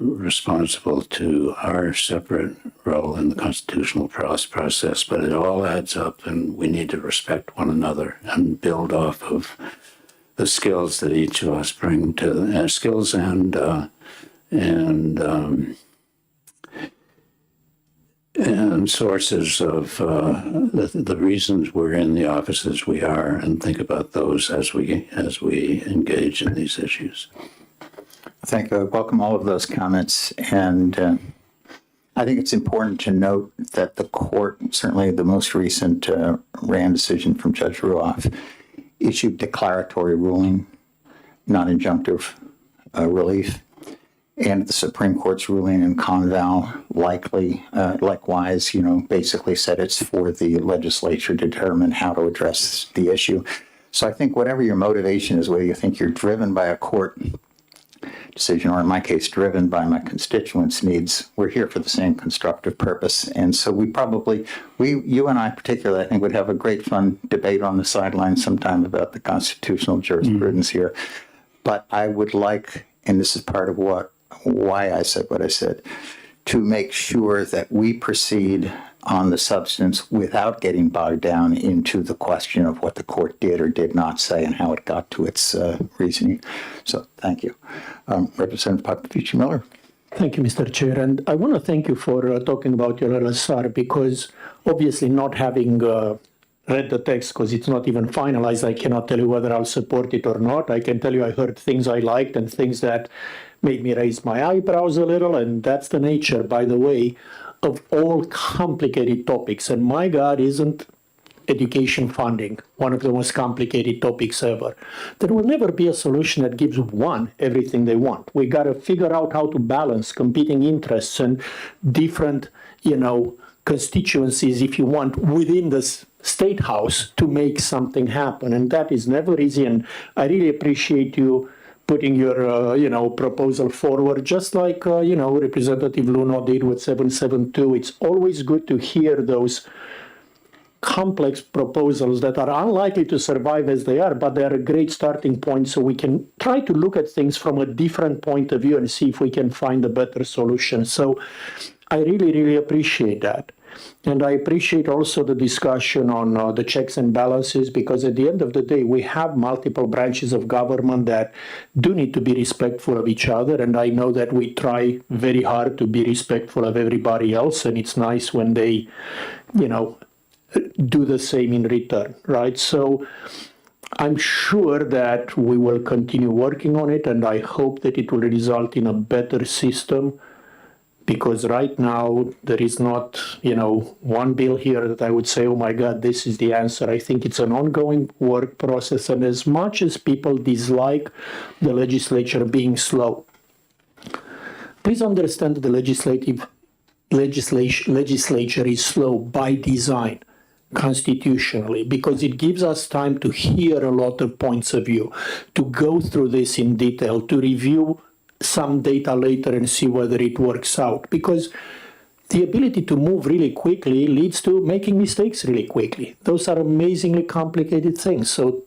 responsible to our separate role in the constitutional process, but it all adds up, and we need to respect one another and build off of the skills that each of us bring to skills and sources of the reasons we're in the offices we are, and think about those as we engage in these issues. Thank you. I welcome all of those comments. And I think it's important to note that the court, certainly the most recent Rand decision from Judge Ruoff, issued declaratory ruling, not injunctive relief. And the Supreme Court's ruling in Conval likewise, basically said it's for the legislature to determine how to address the issue. So I think whatever your motivation is, whether you think you're driven by a court decision, or in my case, driven by my constituents' needs, we're here for the same constructive purpose. And so you and I particularly, I think, would have a great fun debate on the sidelines sometime about the constitutional jurisprudence here. But I would like, and this is part of why I said what I said, to make sure that we proceed on the substance without getting bogged down into the question of what the court did or did not say and how it got to its reasoning. So thank you. Representative Papavici-Miller. Thank you, Mr. Chair. And I want to thank you for talking about your LSR, because obviously not having read the text, because it's not even finalized, I cannot tell you whether I'll support it or not. I can tell you I heard things I liked and things that made me raise my eyebrows a little, and that's the nature, by the way, of all complicated topics. And my God, isn't education funding one of the most complicated topics ever? There will never be a solution that gives one everything they want. We got to figure out how to balance competing interests and different, constituencies, if you want, within the state house to make something happen. And that is never easy. And I really appreciate you putting your, proposal forward, just like, Representative Luno did with 772. It's always good to hear those complex proposals that are unlikely to survive as they are, but they're a great starting point, so we can try to look at things from a different point of view and see if we can find a better solution. So I really, really appreciate that. And I appreciate also the discussion on the checks and balances, because at the end of the day, we have multiple branches of government that do need to be respectful of each other. And I know that we try very hard to be respectful of everybody else. And it's nice when they, do the same in return, right? So I'm sure that we will continue working on it, and I hope that it will result in a better system. Because right now, there is not, one bill here that I would say, oh my God, this is the answer. I think it's an ongoing work process. And as much as people dislike the legislature being slow, please understand that the legislature is slow by design, constitutionally, because it gives us time to hear a lot of points of view, to go through this in detail, to review some data later and see whether it works out, because the ability to move really quickly leads to making mistakes really quickly. Those are amazingly complicated things. So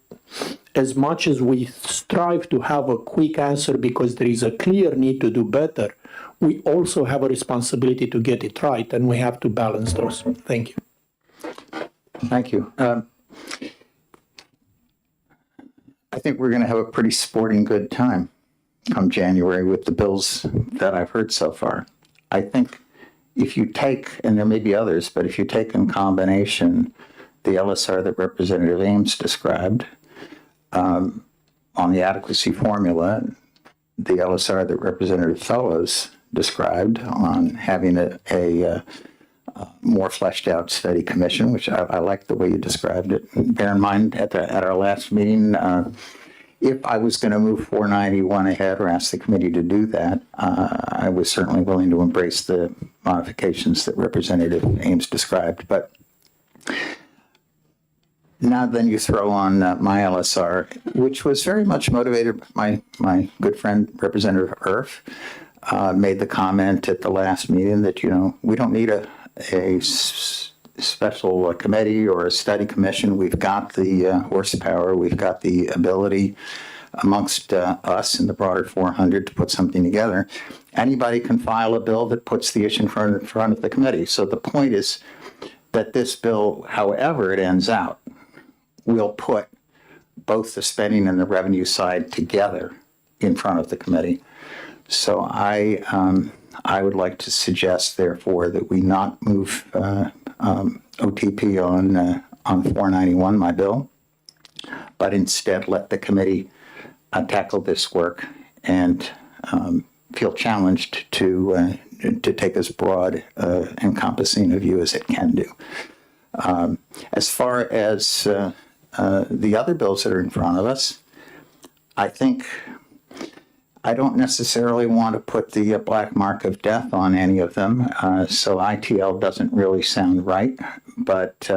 as much as we strive to have a quick answer because there is a clear need to do better, we also have a responsibility to get it right, and we have to balance those. Thank you. Thank you. I think we're going to have a pretty sporting good time come January with the bills that I've heard so far. I think if you take, and there may be others, but if you take in combination the LSR that Representative Ames described on the adequacy formula, the LSR that Representative Fellows described on having a more fleshed out study commission, which I like the way you described it. Bear in mind, at our last meeting, if I was going to move 491 ahead or ask the committee to do that, I was certainly willing to embrace the modifications that Representative Ames described. But now then you throw on my LSR, which was very much motivated by my good friend, Representative Irf, made the comment at the last meeting that, we don't need a special committee or a study commission. We've got the horsepower, we've got the ability amongst us in the broader 400 to put something together. Anybody can file a bill that puts the issue in front of the committee. So the point is that this bill, however it ends out, will put both the spending and the revenue side together in front of the committee. So I would like to suggest, therefore, that we not move OTP on 491, my bill, but instead let the committee tackle this work and feel challenged to take as broad, encompassing a view as it can do. As far as the other bills that are in front of us, I think I don't necessarily want to put the black mark of death on any of them, so ITL doesn't really sound right. But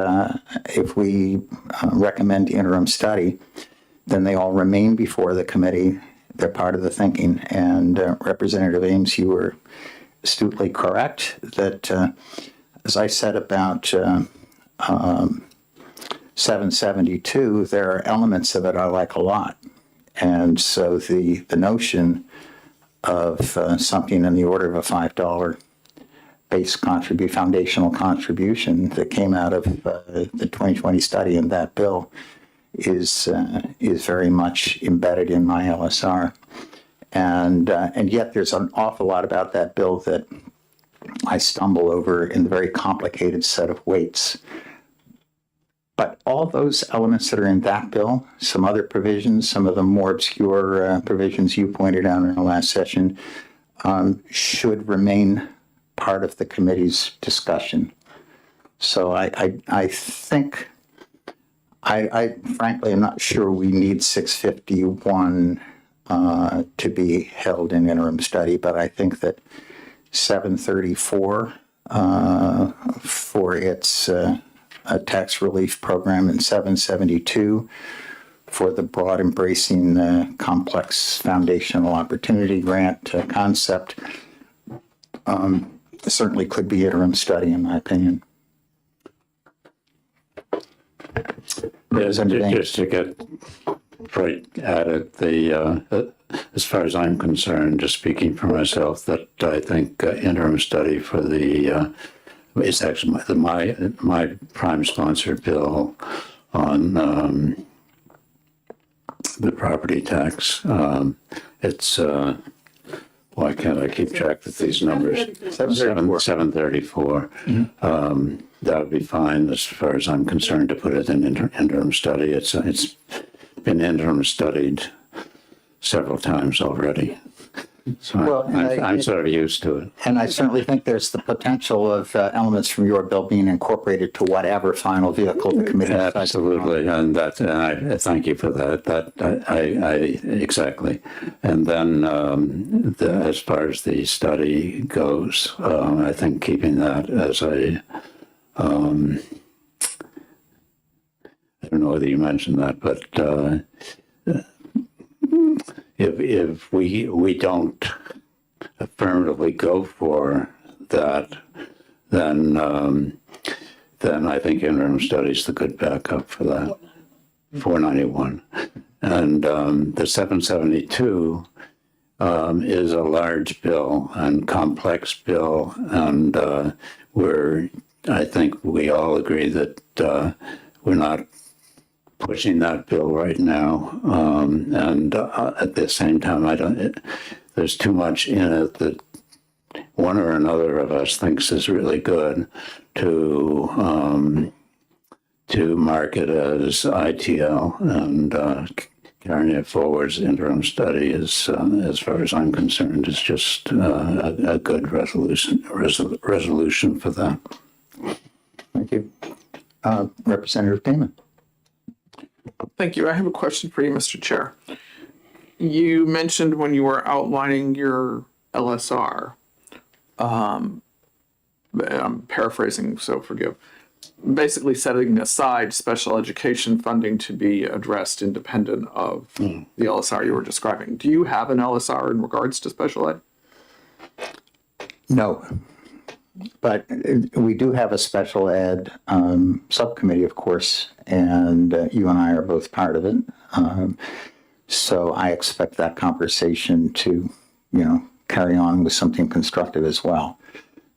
if we recommend interim study, then they all remain before the committee. They're part of the thinking. And Representative Ames, you were astutely correct that, as I said about 772, there are elements of it I like a lot. And so the notion of something in the order of a $5 base foundational contribution that came out of the 2020 study in that bill is very much embedded in my LSR. And yet there's an awful lot about that bill that I stumble over in the very complicated set of weights. But all those elements that are in that bill, some other provisions, some of the more obscure provisions you pointed out in the last session, should remain part of the committee's discussion. So I think, I frankly am not sure we need 651 to be held in interim study, but I think that 734 for its a tax relief program, and 772 for the broad embracing complex foundational opportunity grant concept certainly could be interim study, in my opinion. Yes, just to get right at it, as far as I'm concerned, just speaking for myself, that I think interim study for the it's actually my prime sponsor bill on the property tax. It's why can't I keep track of these numbers? 734. That would be fine as far as I'm concerned to put it in interim study. It's been interim studied several times already. So Well, I'm sort of used to it. And I certainly think there's the potential of elements from your bill being incorporated to whatever final vehicle the committee decides. Absolutely, and I thank you for that. I exactly. And then as far as the study goes, I think keeping that as a I don't know whether you mentioned that, but if we don't affirmatively go for that, then I think interim study is the good backup for that. 491, And the 772 is a large bill and complex bill, and I think we all agree that we're not pushing that bill right now. And at the same time, there's too much in it that one or another of us thinks is really good to mark it as ITL, and carrying it forward as interim study is, as far as I'm concerned, is just a good resolution for that. Thank you. Representative Damon. Thank you. I have a question for you, Mr. Chair. You mentioned when you were outlining your LSR, I'm paraphrasing, so forgive, basically setting aside special education funding to be addressed independent of the LSR you were describing. Do you have an LSR in regards to special ed? No, but we do have a special ed subcommittee, of course, and you and I are both part of it. So I expect that conversation to, carry on with something constructive as well.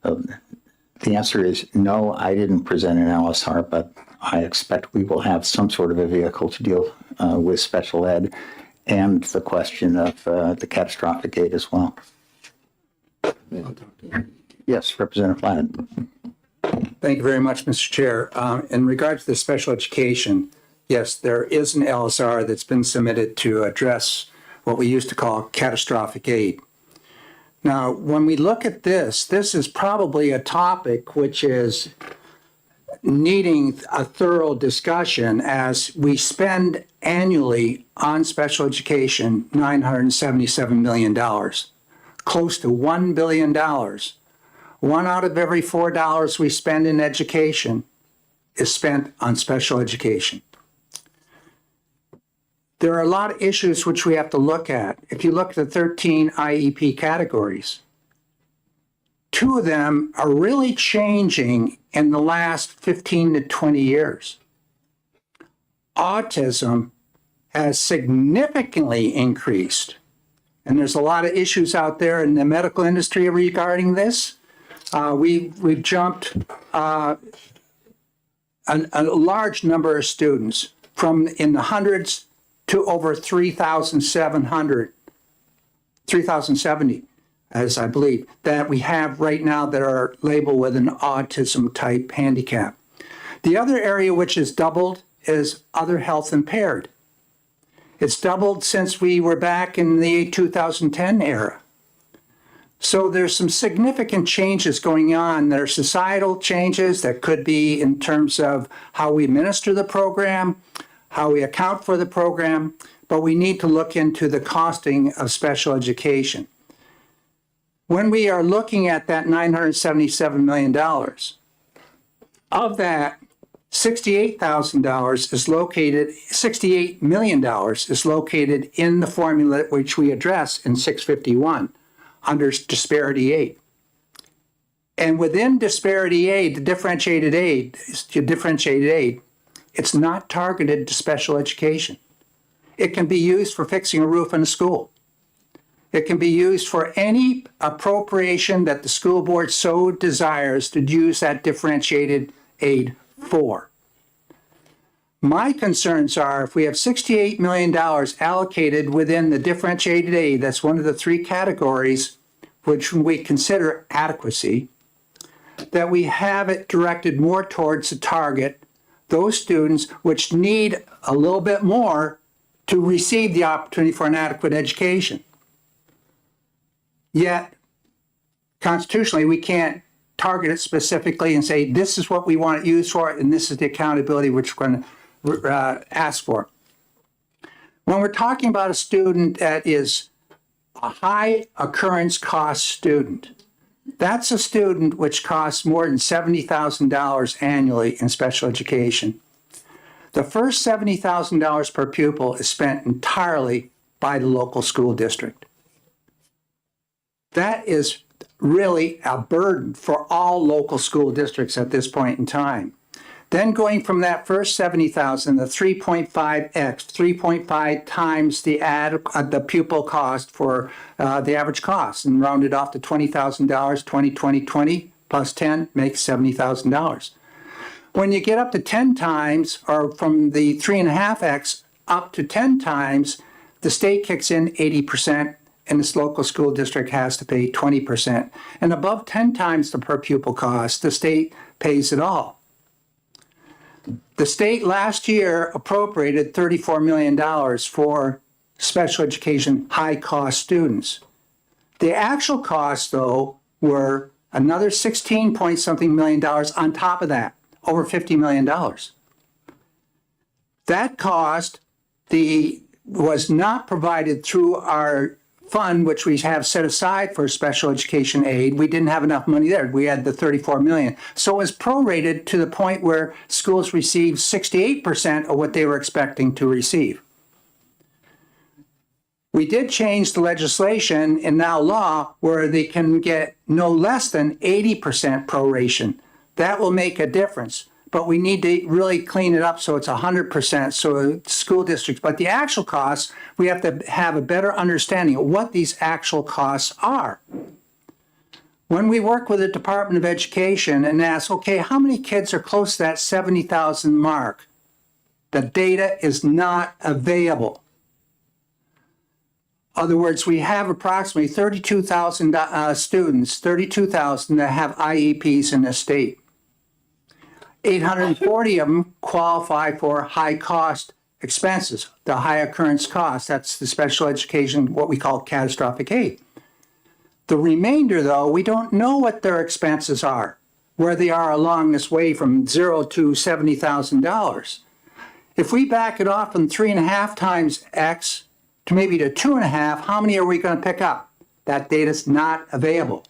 The answer is no, I didn't present an LSR, but I expect we will have some sort of a vehicle to deal with special ed and the question of the catastrophic aid as well. Yes, Representative Flatt. Thank you very much, Mr. Chair. In regards to the special education, yes, there is an LSR that's been submitted to address what we used to call catastrophic aid. Now, when we look at this is probably a topic which is needing a thorough discussion, as we spend annually on special education $977 million, close to $1 billion. 1 out of every $4 we spend in education is spent on special education. There are a lot of issues which we have to look at. If you look at the 13 IEP categories, 2 of them are really changing in the last 15 to 20 years. Autism has significantly increased, and there's a lot of issues out there in the medical industry regarding this. We've jumped a large number of students from in the hundreds to over 3,070, as I believe, that we have right now that are labeled with an autism type handicap. The other area which has doubled is other health impaired. It's doubled since we were back in the 2010 era. So there's some significant changes going on. There are societal changes that could be in terms of how we administer the program, how we account for the program, but we need to look into the costing of special education. When we are looking at that $977 million, of that, $68 million is located in the formula which we address in 651 under disparity aid. And within disparity aid, the differentiated aid, it's not targeted to special education. It can be used for fixing a roof in a school. It can be used for any appropriation that the school board so desires to use that differentiated aid for. My concerns are if we have $68 million allocated within the differentiated aid, that's one of the 3 categories which we consider adequacy, that we have it directed more towards the target, those students which need a little bit more to receive the opportunity for an adequate education. Yet, constitutionally, we can't target it specifically and say, this is what we want it used for, and this is the accountability which we're going to ask for. When we're talking about a student that is a high occurrence cost student, that's a student which costs more than $70,000 annually in special education. The first $70,000 per pupil is spent entirely by the local school district. That is really a burden for all local school districts at this point in time. Then going from that first 70,000, the 3.5x, 3.5 times the pupil cost for the average cost, and rounded off to $20,000, 20, 20, 20 plus 10 makes $70,000. When you get up to 10 times, or from the 3.5x up to 10 times, the state kicks in 80%, and this local school district has to pay 20%. And above 10 times the per pupil cost, the state pays it all. The state last year appropriated $34 million for special education high-cost students. The actual costs, though, were another 16 point something million dollars on top of that, over $50 million. That cost was not provided through our fund, which we have set aside for special education aid. We didn't have enough money there. We had the 34 million. So it was prorated to the point where schools received 68% of what they were expecting to receive. We did change the legislation in now law where they can get no less than 80% proration. That will make a difference. But we need to really clean it up so it's 100%, so school districts. But the actual costs, we have to have a better understanding of what these actual costs are. When we work with the Department of Education and ask, okay, how many kids are close to that 70,000 mark? The data is not available. In other words, we have approximately 32,000 students, 32,000 that have IEPs in the state. 840 of them qualify for high-cost expenses, the high occurrence cost. That's the special education, what we call catastrophic aid. The remainder, though, we don't know what their expenses are, where they are along this way from $0 to $70,000. If we back it off from 3.5 times X to maybe to 2.5, how many are we going to pick up? That data is not available.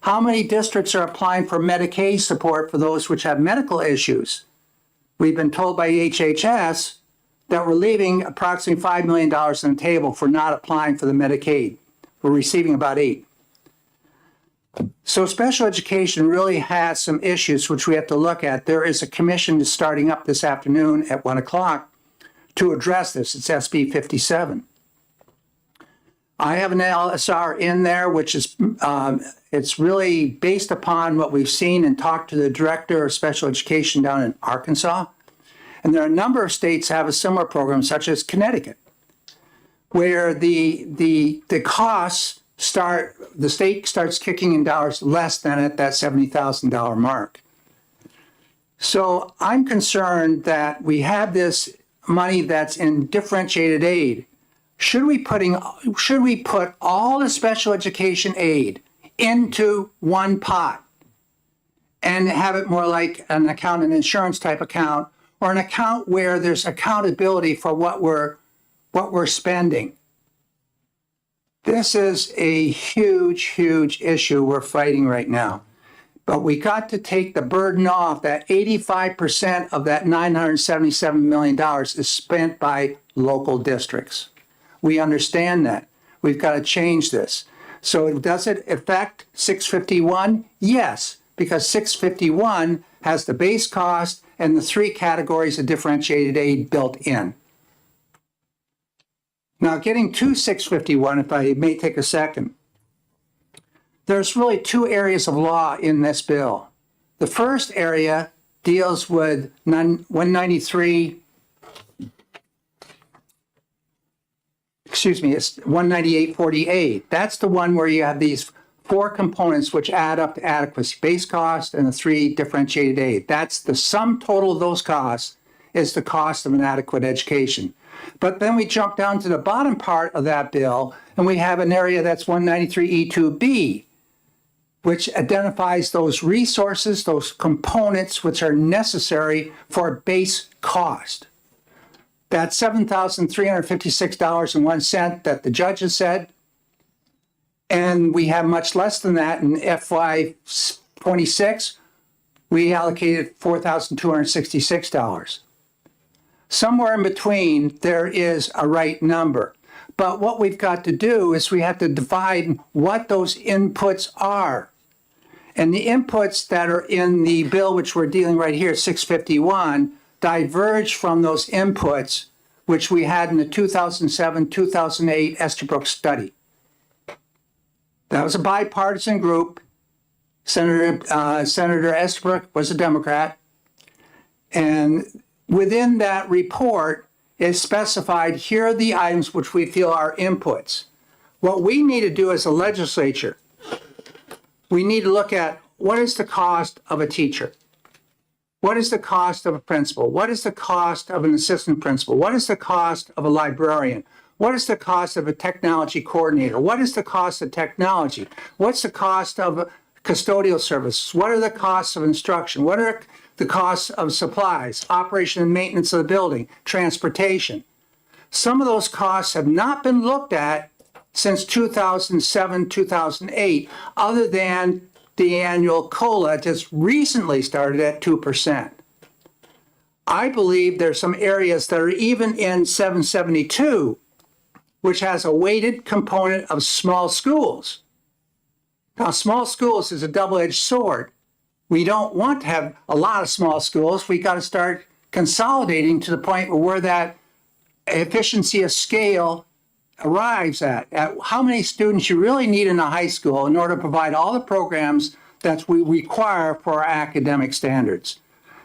How many districts are applying for Medicaid support for those which have medical issues? We've been told by HHS that we're leaving approximately $5 million on the table for not applying for the Medicaid. We're receiving about 8. So special education really has some issues which we have to look at. There is a commission starting up this afternoon at 1 o'clock to address this. It's SB 57. I have an LSR in there, which is it's really based upon what we've seen and talked to the director of special education down in Arkansas. And there are a number of states that have a similar program, such as Connecticut, where the costs start, the state starts kicking in dollars less than at that $70,000 mark. So I'm concerned that we have this money that's in differentiated aid. Should we put all the special education aid into one pot and have it more like an account, an insurance type account, or an account where there's accountability for what we're spending? This is a huge, huge issue we're fighting right now. But we got to take the burden off that 85% of that $977 million is spent by local districts. We understand that. We've got to change this. So does it affect 651? Yes, because 651 has the base cost and the 3 categories of differentiated aid built in. Now, getting to 651, if I may take a second, there's really 2 areas of law in this bill. The first area deals with 193. It's 19848. That's the one where you have these 4 components which add up to adequacy, base cost and the 3 differentiated aid. That's the sum total of those costs is the cost of an adequate education. But then we jump down to the bottom part of that bill and we have an area that's 193E2B, which identifies those resources, those components which are necessary for base cost. That $7,356.01 that the judges said, and we have much less than that in FY26, we allocated $4,266. Somewhere in between, there is a right number. But what we've got to do is we have to divide what those inputs are. And the inputs that are in the bill, which we're dealing right here, 651, diverge from those inputs which we had in the 2007-2008 Estabrook study. That was a bipartisan group. Senator Estabrook was a Democrat. And within that report, it specified here are the items which we feel are inputs. What we need to do as a legislature, we need to look at what is the cost of a teacher? What is the cost of a principal? What is the cost of an assistant principal? What is the cost of a librarian? What is the cost of a technology coordinator? What is the cost of technology? What's the cost of custodial services? What are the costs of instruction? What are the costs of supplies, operation and maintenance of the building, transportation? Some of those costs have not been looked at since 2007, 2008, other than the annual COLA just recently started at 2%. I believe there's some areas that are even in 772, which has a weighted component of small schools. Now, small schools is a double-edged sword. We don't want to have a lot of small schools. We got to start consolidating to the point where that efficiency of scale arrives at how many students you really need in a high school in order to provide all the programs that we require for our academic standards.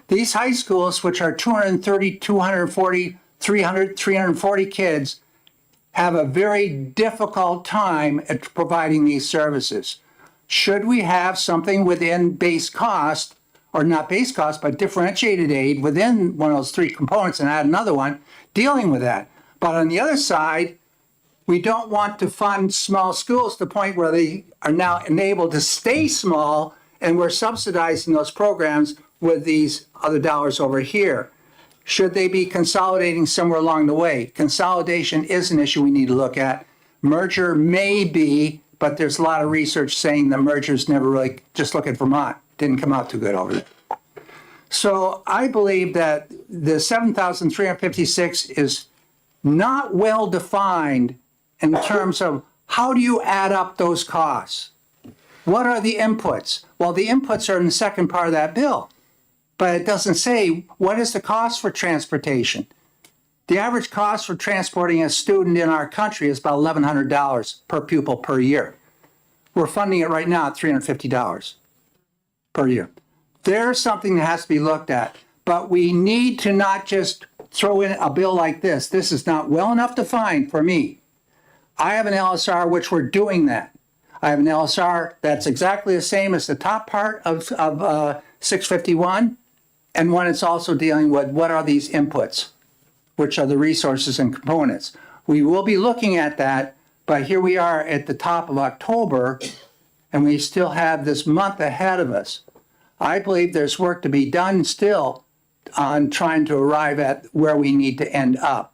These high schools, which are 230, 240, 300, 340 kids, have a very difficult time at providing these services. Should we have something within base cost, or not base cost, but differentiated aid within one of those three components and add another one, dealing with that? But on the other side, we don't want to fund small schools to the point where they are now enabled to stay small, and we're subsidizing those programs with these other dollars over here. Should they be consolidating somewhere along the way? Consolidation is an issue we need to look at. Merger may be, but there's a lot of research saying the mergers never really, just look at Vermont, didn't come out too good over there. So I believe that the 7,356 is not well defined in terms of how do you add up those costs? What are the inputs? Well, the inputs are in the second part of that bill, but it doesn't say what is the cost for transportation. The average cost for transporting a student in our country is about $1,100 per pupil per year. We're funding it right now at $350 per year. There's something that has to be looked at, but we need to not just throw in a bill like this. This is not well enough defined for me. I have an LSR which we're doing that. I have an LSR that's exactly the same as the top part of 651, and one it's also dealing with what are these inputs, which are the resources and components. We will be looking at that, but here we are at the top of October, and we still have this month ahead of us. I believe there's work to be done still on trying to arrive at where we need to end up.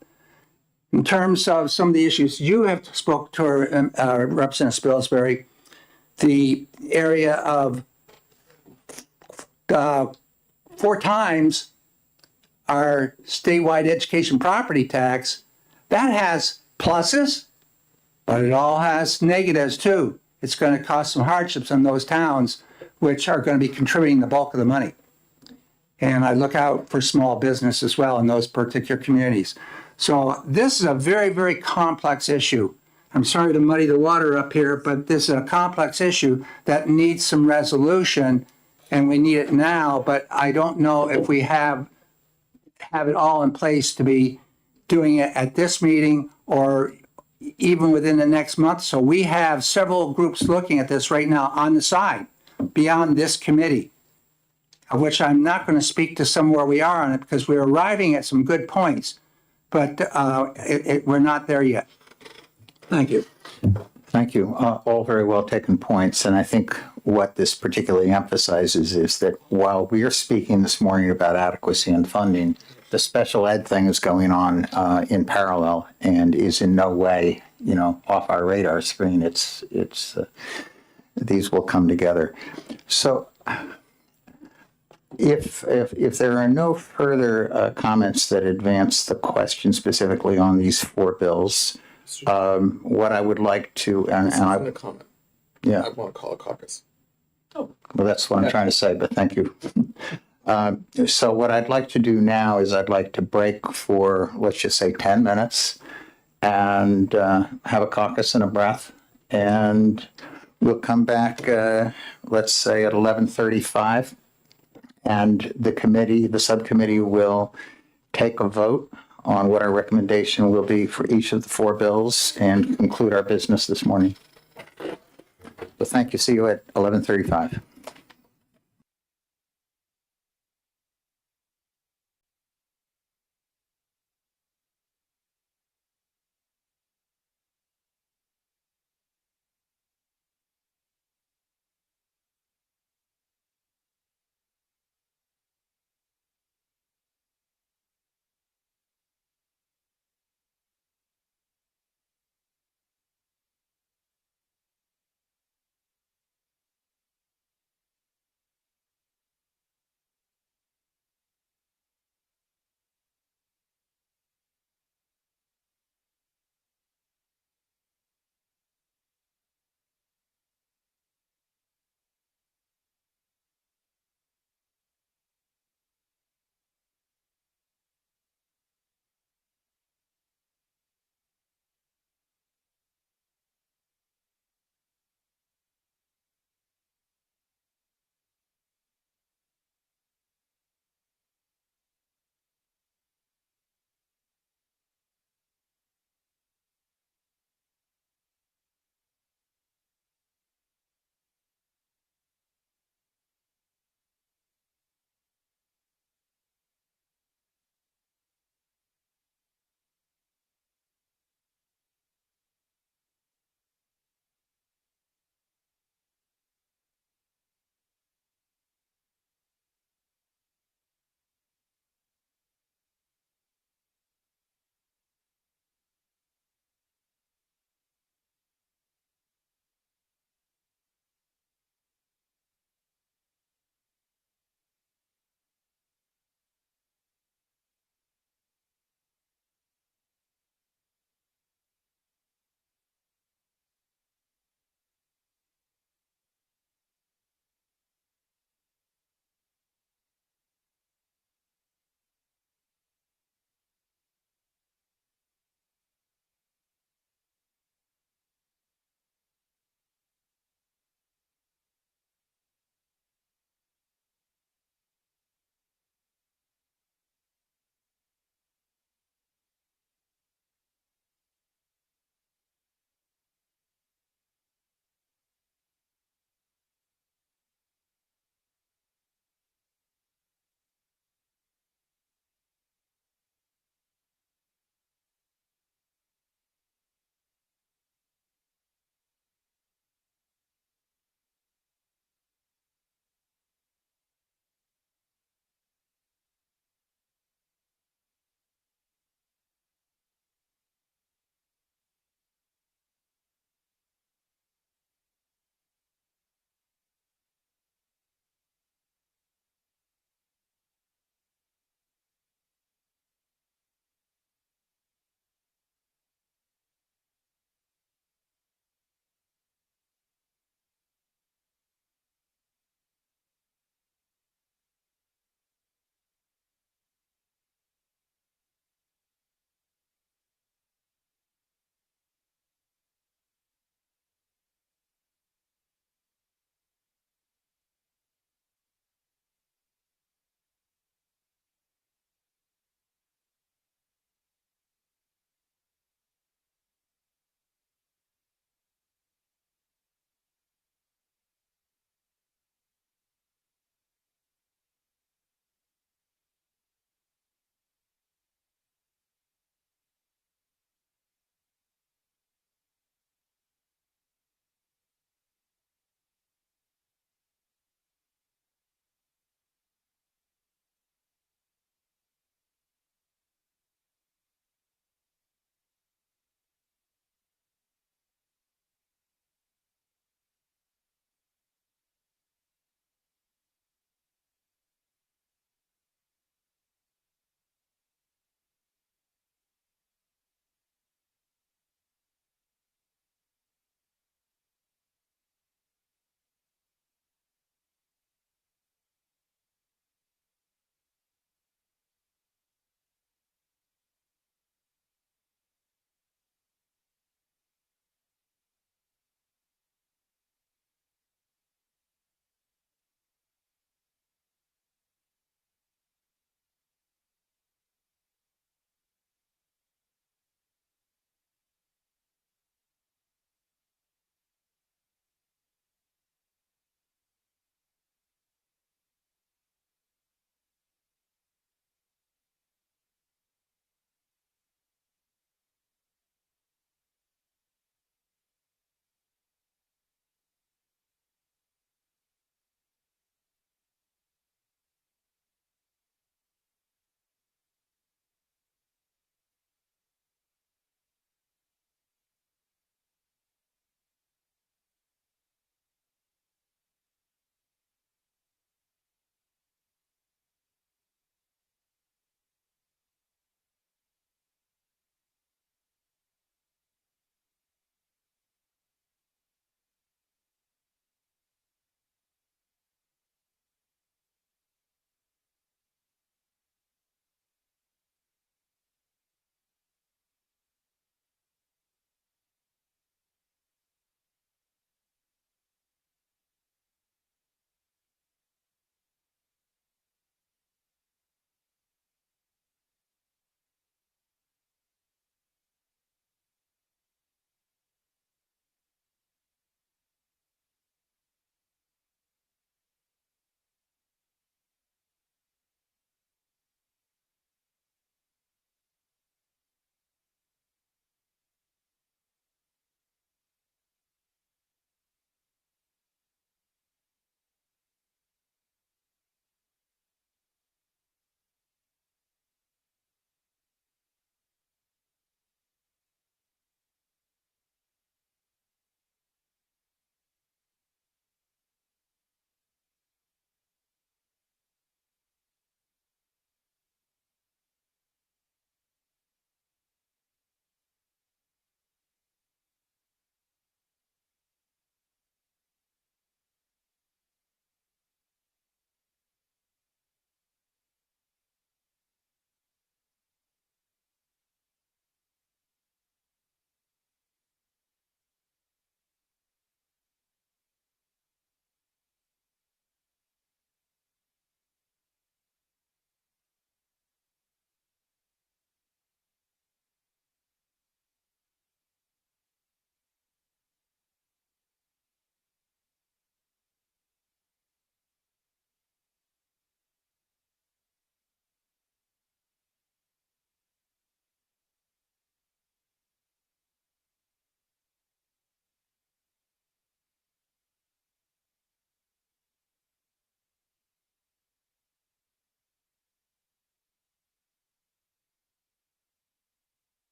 In terms of some of the issues you have spoke to Representative Spilsbury, the area of 4 times our statewide education property tax, that has pluses, but it all has negatives too. It's going to cause some hardships in those towns, which are going to be contributing the bulk of the money. And I look out for small business as well in those particular communities. So this is a very, very complex issue. I'm sorry to muddy the water up here, but this is a complex issue that needs some resolution, and we need it now, but I don't know if we have it all in place to be doing it at this meeting or even within the next month. So we have several groups looking at this right now on the side, beyond this committee, of which I'm not going to speak to some where we are on it because we're arriving at some good points, but we're not there yet. Thank you. Thank you. All very well taken points. And I think what this particularly emphasizes is that while we are speaking this morning about adequacy and funding, the special ed thing is going on in parallel and is in no way, off our radar screen. These will come together. So if there are no further comments that advance the question specifically on these 4 bills, what I would like to, and I want to comment. Yeah. I want to call a caucus. Well, that's what I'm trying to say, but thank you. So what I'd like to do now is I'd like to break for, let's just say 10 minutes and have a caucus and a breath. And we'll come back, let's say at 11:35. And the subcommittee will take a vote on what our recommendation will be for each of the four bills and conclude our business this morning. So thank you. See you at 11:35.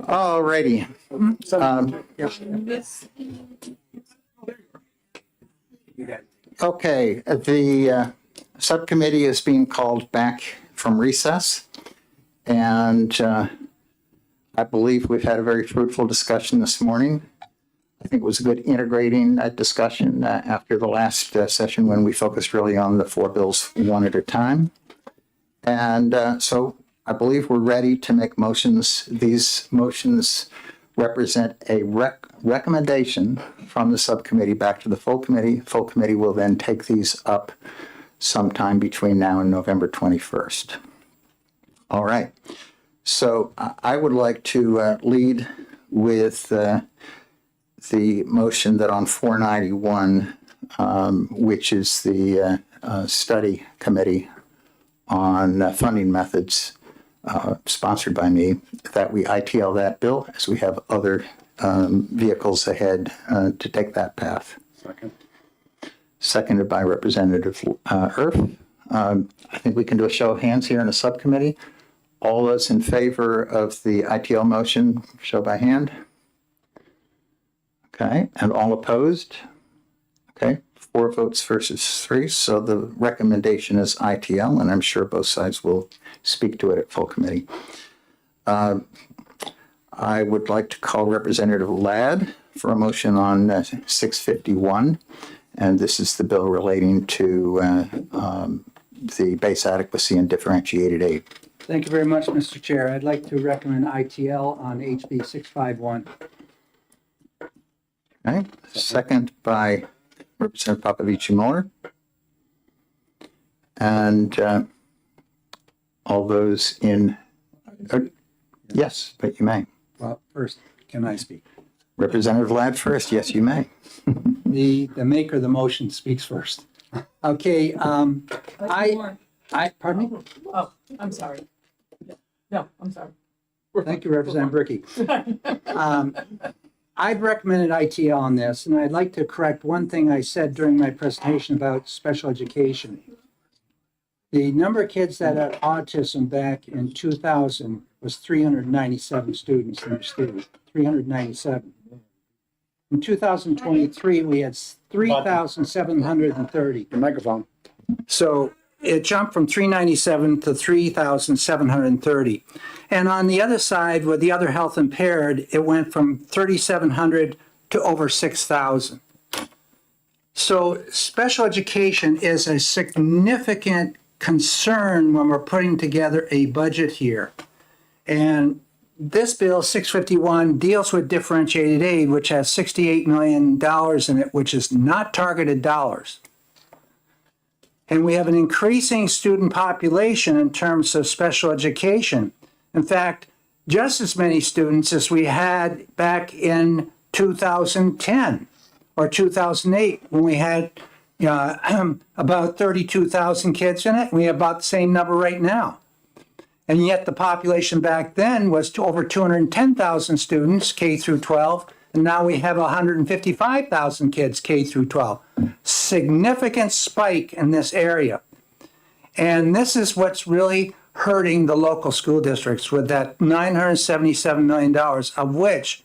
All righty. Okay, the subcommittee is being called back from recess. And I believe we've had a very fruitful discussion this morning. I think it was a good integrating discussion after the last session when we focused really on the four bills one at a time. And so I believe we're ready to make motions. These motions represent a recommendation from the subcommittee back to the full committee. Full committee will then take these up sometime between now and November 21st. All right. So I would like to lead with the motion that on 491, which is the study committee on funding methods, sponsored by me, that we ITL that bill as we have other vehicles ahead to take that path. Seconded by Representative Erf. I think we can do a show of hands here in a subcommittee. All those in favor of the ITL motion, show by hand. Okay, and all opposed? Okay, 4 votes versus 3, so the recommendation is ITL, and I'm sure both sides will speak to it at full committee. I would like to call Representative Ladd for a motion on 651, and this is the bill relating to the base adequacy and differentiated aid. Thank you very much, Mr. Chair. I'd like to recommend ITL on HB 651. Okay, second by Representative Papavici-Muller. And all those in, yes, but you may. Well, first, can I speak? Representative Ladd first, yes, you may. The maker of the motion speaks first. Okay, pardon me? Oh, I'm sorry. No, I'm sorry. Thank you, Representative Bricky. I've recommended ITL on this, and I'd like to correct one thing I said during my presentation about special education. The number of kids that had autism back in 2000 was 397 students in the state, 397. In 2023, we had 3,730. Your microphone. So it jumped from 397 to 3,730. And on the other side, with the other health impaired, it went from 3,700 to over 6,000. So special education is a significant concern when we're putting together a budget here. And this bill, 651, deals with differentiated aid, which has $68 million in it, which is not targeted dollars. And we have an increasing student population in terms of special education. In fact, just as many students as we had back in 2010 or 2008, when we had about 32,000 kids in it. We have about the same number right now. And yet the population back then was to over 210,000 students, K through 12, and now we have 155,000 kids, K through 12. Significant spike in this area. And this is what's really hurting the local school districts with that $977 million, of which,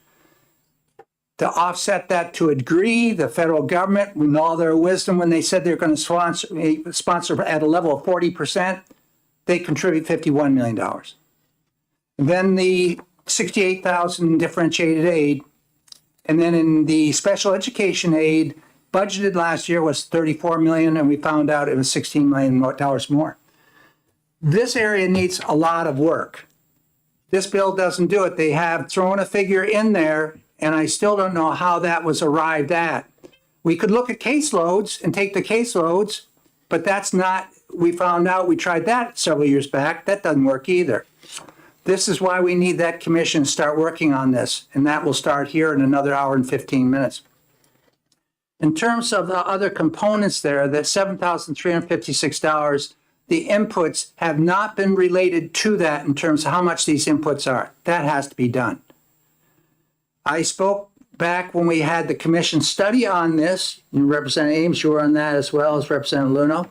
to offset that to a degree, the federal government, with all their wisdom, when they said they're going to sponsor at a level of 40%, they contribute $51 million. Then the 68,000 in differentiated aid, and then in the special education aid, budgeted last year was $34 million, and we found out it was $16 million more. This area needs a lot of work. This bill doesn't do it. They have thrown a figure in there, and I still don't know how that was arrived at. We could look at caseloads and take the caseloads, but that's not, we found out, we tried that several years back, that doesn't work either. This is why we need that commission to start working on this, and that will start here in another hour and 15 minutes. In terms of the other components there, that $7,356, the inputs have not been related to that in terms of how much these inputs are. That has to be done. I spoke back when we had the commission study on this, and Representative Ames, you were on that as well as Representative Luno.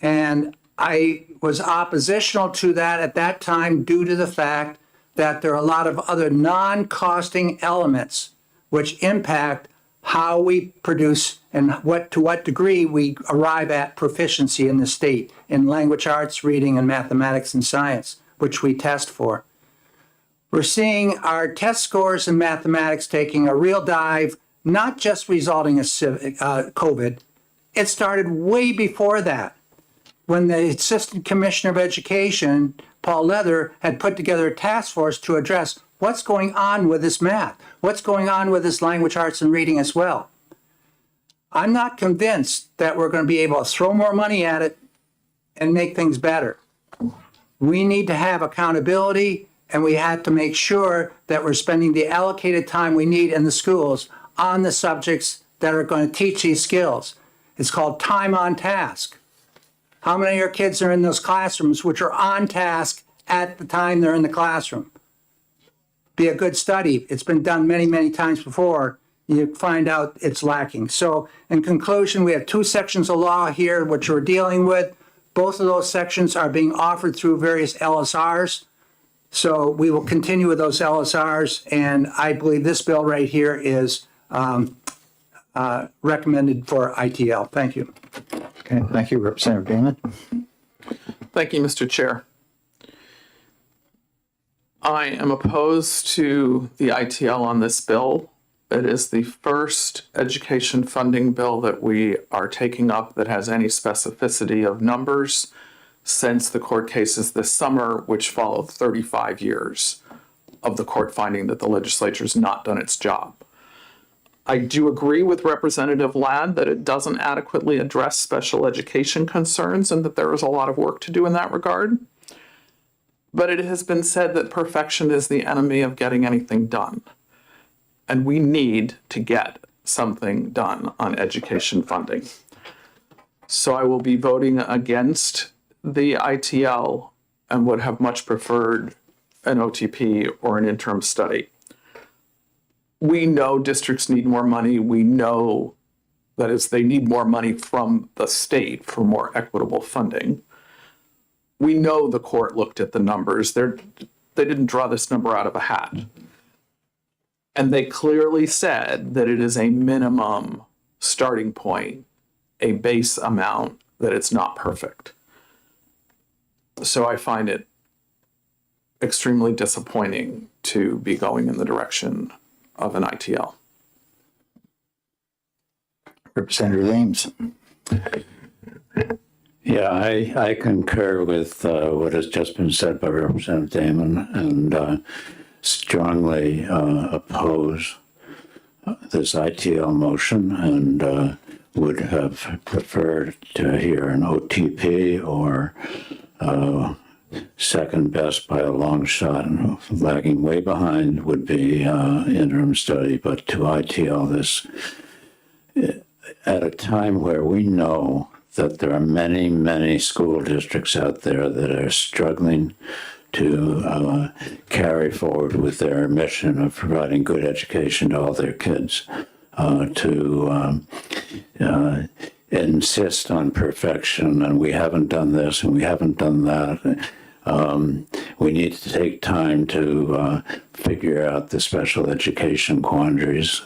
And I was oppositional to that at that time due to the fact that there are a lot of other non-costing elements which impact how we produce and to what degree we arrive at proficiency in the state in language arts, reading, and mathematics and science, which we test for. We're seeing our test scores in mathematics taking a real dive, not just resulting in COVID. It started way before that, when the Assistant Commissioner of Education, Paul Leather, had put together a task force to address what's going on with this math, what's going on with this language arts and reading as well. I'm not convinced that we're going to be able to throw more money at it and make things better. We need to have accountability, and we have to make sure that we're spending the allocated time we need in the schools on the subjects that are going to teach these skills. It's called time on task. How many of your kids are in those classrooms which are on task at the time they're in the classroom? Be a good study. It's been done many, many times before. You find out it's lacking. So in conclusion, we have two sections of law here which we're dealing with. Both of those sections are being offered through various LSRs. So we will continue with those LSRs, and I believe this bill right here is recommended for ITL. Thank you. Okay, thank you, Representative Damon. Thank you, Mr. Chair. I am opposed to the ITL on this bill. It is the first education funding bill that we are taking up that has any specificity of numbers since the court cases this summer, which followed 35 years of the court finding that the legislature's not done its job. I do agree with Representative Ladd that it doesn't adequately address special education concerns and that there is a lot of work to do in that regard. But it has been said that perfection is the enemy of getting anything done. And we need to get something done on education funding. So I will be voting against the ITL and would have much preferred an OTP or an interim study. We know districts need more money. We know, that is, they need more money from the state for more equitable funding. We know the court looked at the numbers. They didn't draw this number out of a hat. And they clearly said that it is a minimum starting point, a base amount, that it's not perfect. So I find it extremely disappointing to be going in the direction of an ITL. Representative Ames. Yeah, I concur with what has just been said by Representative Damon, and strongly oppose this ITL motion, and would have preferred to hear an OTP or second best by a long shot, and lagging way behind would be interim study. But to ITL this at a time where we know that there are many, many school districts out there that are struggling to carry forward with their mission of providing good education to all their kids, to insist on perfection, and we haven't done this and we haven't done that. We need to take time to figure out the special education quandaries.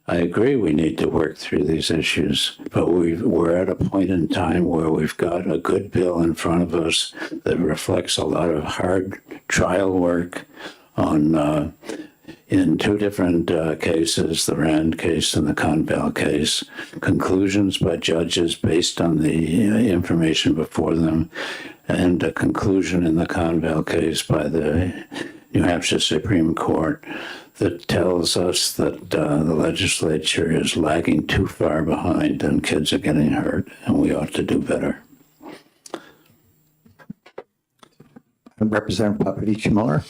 I agree we need to work through these issues, but we're at a point in time where we've got a good bill in front of us that reflects a lot of hard trial work on in two different cases, the Rand case and the Conval case, conclusions by judges based on the information before them, and a conclusion in the Conval case by the New Hampshire Supreme Court that tells us that the legislature is lagging too far behind and kids are getting hurt, and we ought to do better. Representative Papadicci-Miller.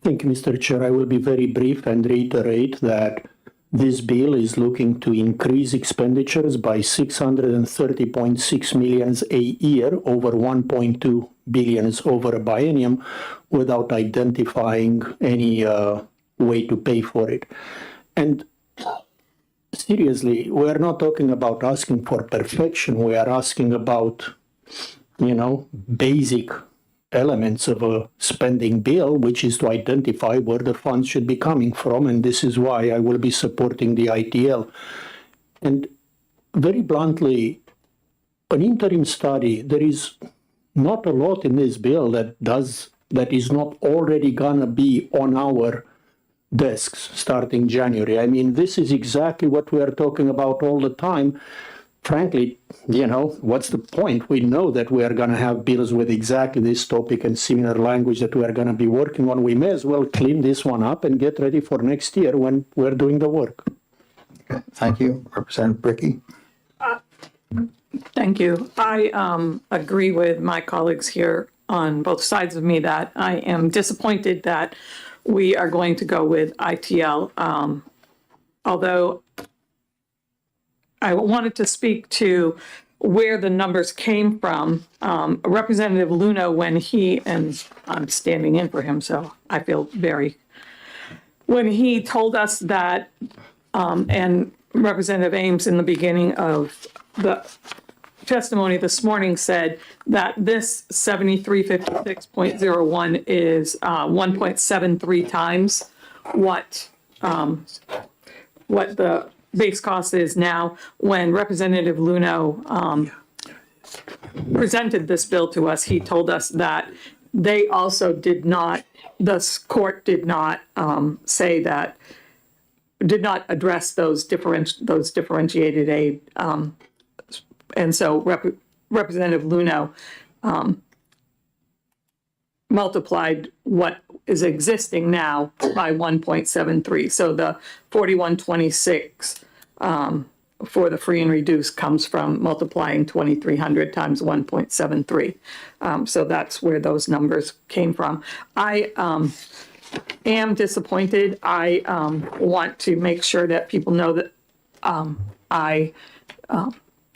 Thank you, Mr. Chair. I will be very brief and reiterate that this bill is looking to increase expenditures by $630.6 million a year over 1.2 billion over a biennium without identifying any way to pay for it. And seriously, we're not talking about asking for perfection. We are asking about, basic elements of a spending bill, which is to identify where the funds should be coming from. And this is why I will be supporting the ITL. And very bluntly, an interim study, there is not a lot in this bill that is not already gonna be on our desks starting January. I mean, this is exactly what we are talking about all the time. Frankly, what's the point? We know that we are going to have bills with exactly this topic and similar language that we are going to be working on. We may as well clean this one up and get ready for next year when we're doing the work. Thank you. Representative Bricky? Thank you. I agree with my colleagues here on both sides of me that I am disappointed that we are going to go with ITL. Although I wanted to speak to where the numbers came from. Representative Luno, when and I'm standing in for him, so I feel when he told us that, and Representative Ames in the beginning of the testimony this morning said that this 7356.01 is 1.73 times what the base cost is now. When Representative Luno presented this bill to us, he told us that they also the court did not say that, did not address those differentiated aid. And so Representative Luno multiplied what is existing now by 1.73. So the 4126 for the free and reduced comes from multiplying 2,300 times 1.73. So that's where those numbers came from. I am disappointed. I want to make sure that people know that I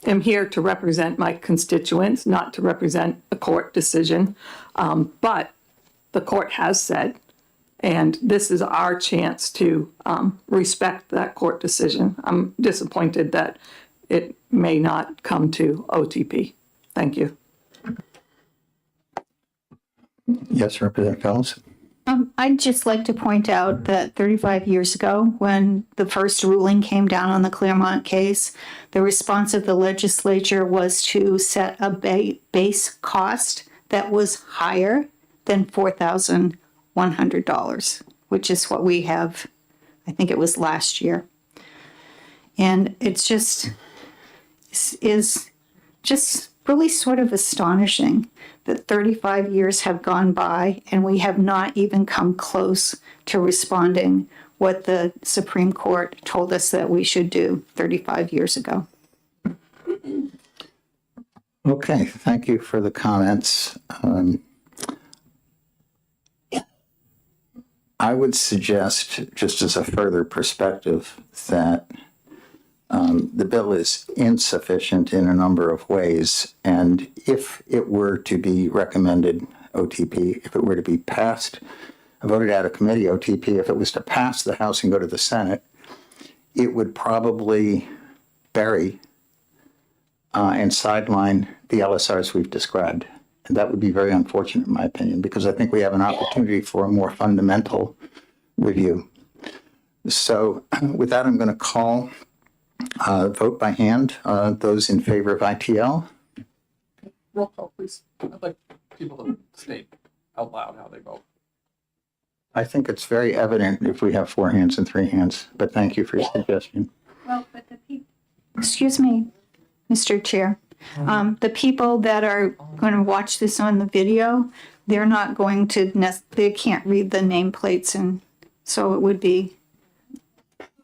am here to represent my constituents, not to represent a court decision. But the court has said, and this is our chance to respect that court decision. I'm disappointed that it may not come to OTP. Thank you. Yes, Representative Fellows? I'd just like to point out that 35 years ago, when the first ruling came down on the Claremont case, the response of the legislature was to set a base cost that was higher than $4,100, which is what we have, I think it was last year. And it's just really sort of astonishing that 35 years have gone by and we have not even come close to responding what the Supreme Court told us that we should do 35 years ago. Okay, thank you for the comments. I would suggest, just as a further perspective, that the bill is insufficient in a number of ways. And if it were to be recommended OTP, if it were to be passed, voted out of committee OTP, if it was to pass the House and go to the Senate, it would probably bury and sideline the LSRs we've described. And that would be very unfortunate, in my opinion, because I think we have an opportunity for a more fundamental review. So with that, I'm going to call vote by hand. Those in favor of ITL? Roll call, please. I'd like people to state out loud how they vote. I think it's very evident if we have 4 hands and 3 hands, but thank you for your suggestion. Well, but the people, excuse me, Mr. Chair, the people that are going to watch this on the video, they're not going to, they can't read the nameplates, and so it would be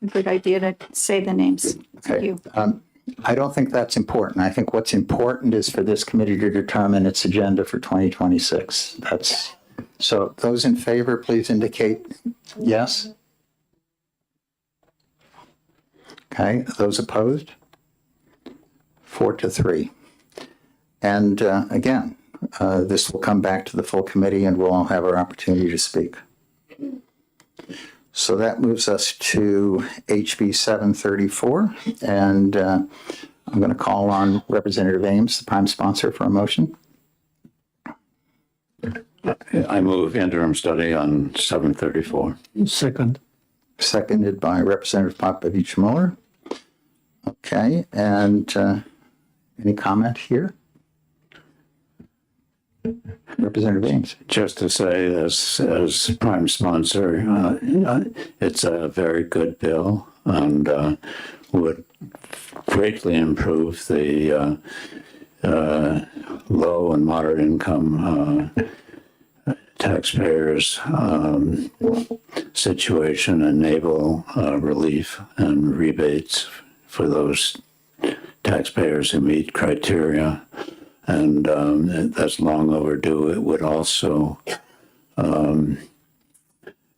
a good idea to say the names. Thank you. I don't think that's important. I think what's important is for this committee to determine its agenda for 2026. So those in favor, please indicate yes. Okay, those opposed? 4-3. And again, this will come back to the full committee and we'll all have our opportunity to speak. So that moves us to HB 734. And I'm going to call on Representative Ames, the prime sponsor, for a motion. I move interim study on 734. Second. Seconded by Representative Popovich Mueller. Okay, and any comment here? Representative Ames. Just to say, as prime sponsor, it's a very good bill and would greatly improve the low and moderate income taxpayers' situation, enable relief and rebates for those taxpayers who meet criteria. And that's long overdue. It would also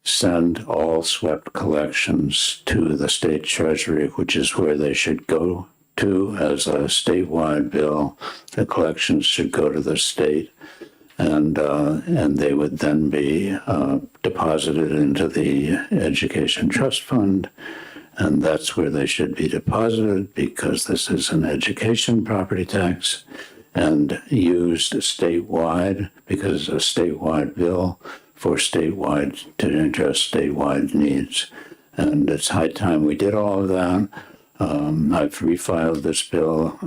send all swept collections to the state treasury, which is where they should go to as a statewide bill. The collections should go to the state, and they would then be deposited into the Education Trust Fund. And that's where they should be deposited because this is an education property tax and used statewide because it's a statewide bill for statewide to address statewide needs. And it's high time we did all of that. I've refiled this bill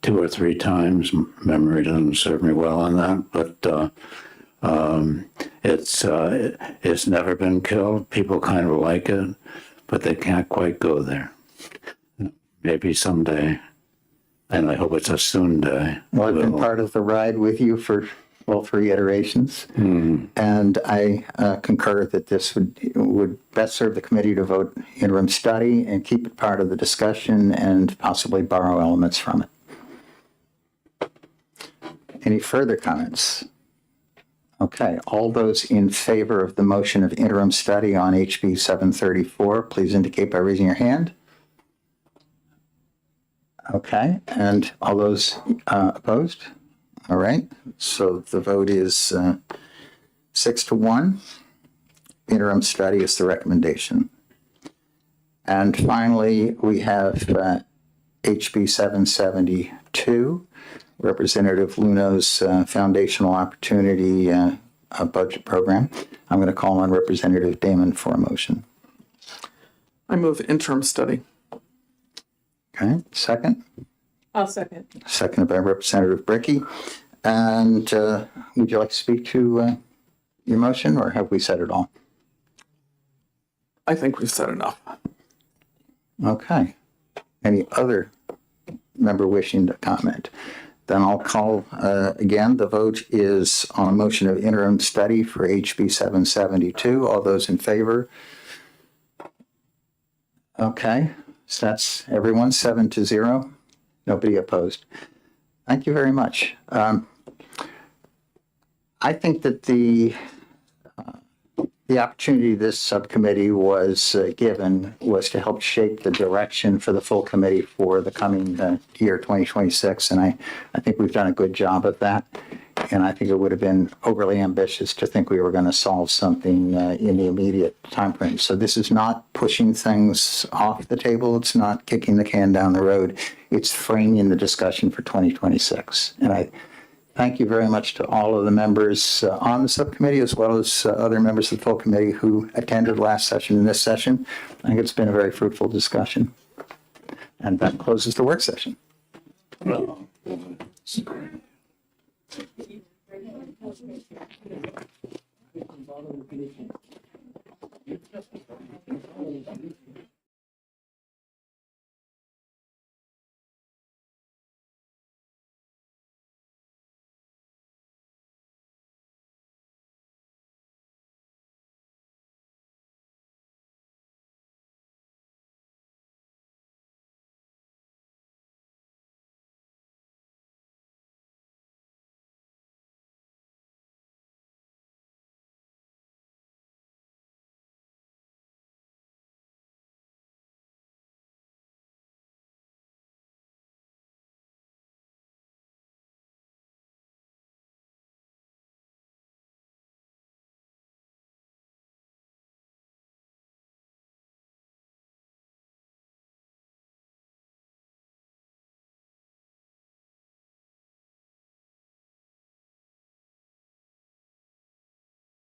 2 or 3 times. Memory doesn't serve me well on that, but it's never been killed. People kind of like it, but they can't quite go there. Maybe someday, and I hope it's a soon day. Well, I've been part of the ride with you for all 3 iterations, and I concur that this would best serve the committee to vote interim study and keep it part of the discussion and possibly borrow elements from it. Any further comments? Okay, all those in favor of the motion of interim study on HB 734, please indicate by raising your hand. Okay, and all those opposed? All right, so the vote is 6-1. Interim study is the recommendation. And finally, we have HB 772, Representative Luno's Foundational Opportunity Budget Program. I'm going to call on Representative Damon for a motion. I move interim study. Okay, second? I'll second. Seconded by Representative Bricky. And would you like to speak to your motion, or have we said it all? I think we've said enough. Okay. Any other member wishing to comment? Then I'll call again. The vote is on a motion of interim study for HB 772. All those in favor? Okay. So that's everyone, 7-0. Nobody opposed. Thank you very much. I think that the opportunity this subcommittee was given was to help shape the direction for the full committee for the coming year 2026, and I think we've done a good job of that. And I think it would have been overly ambitious to think we were going to solve something in the immediate time frame. So this is not pushing things off the table. It's not kicking the can down the road. It's framing the discussion for 2026. And I thank you very much to all of the members on the subcommittee, as well as other members of the full committee who attended last session and this session. I think it's been a very fruitful discussion. And that closes the work session.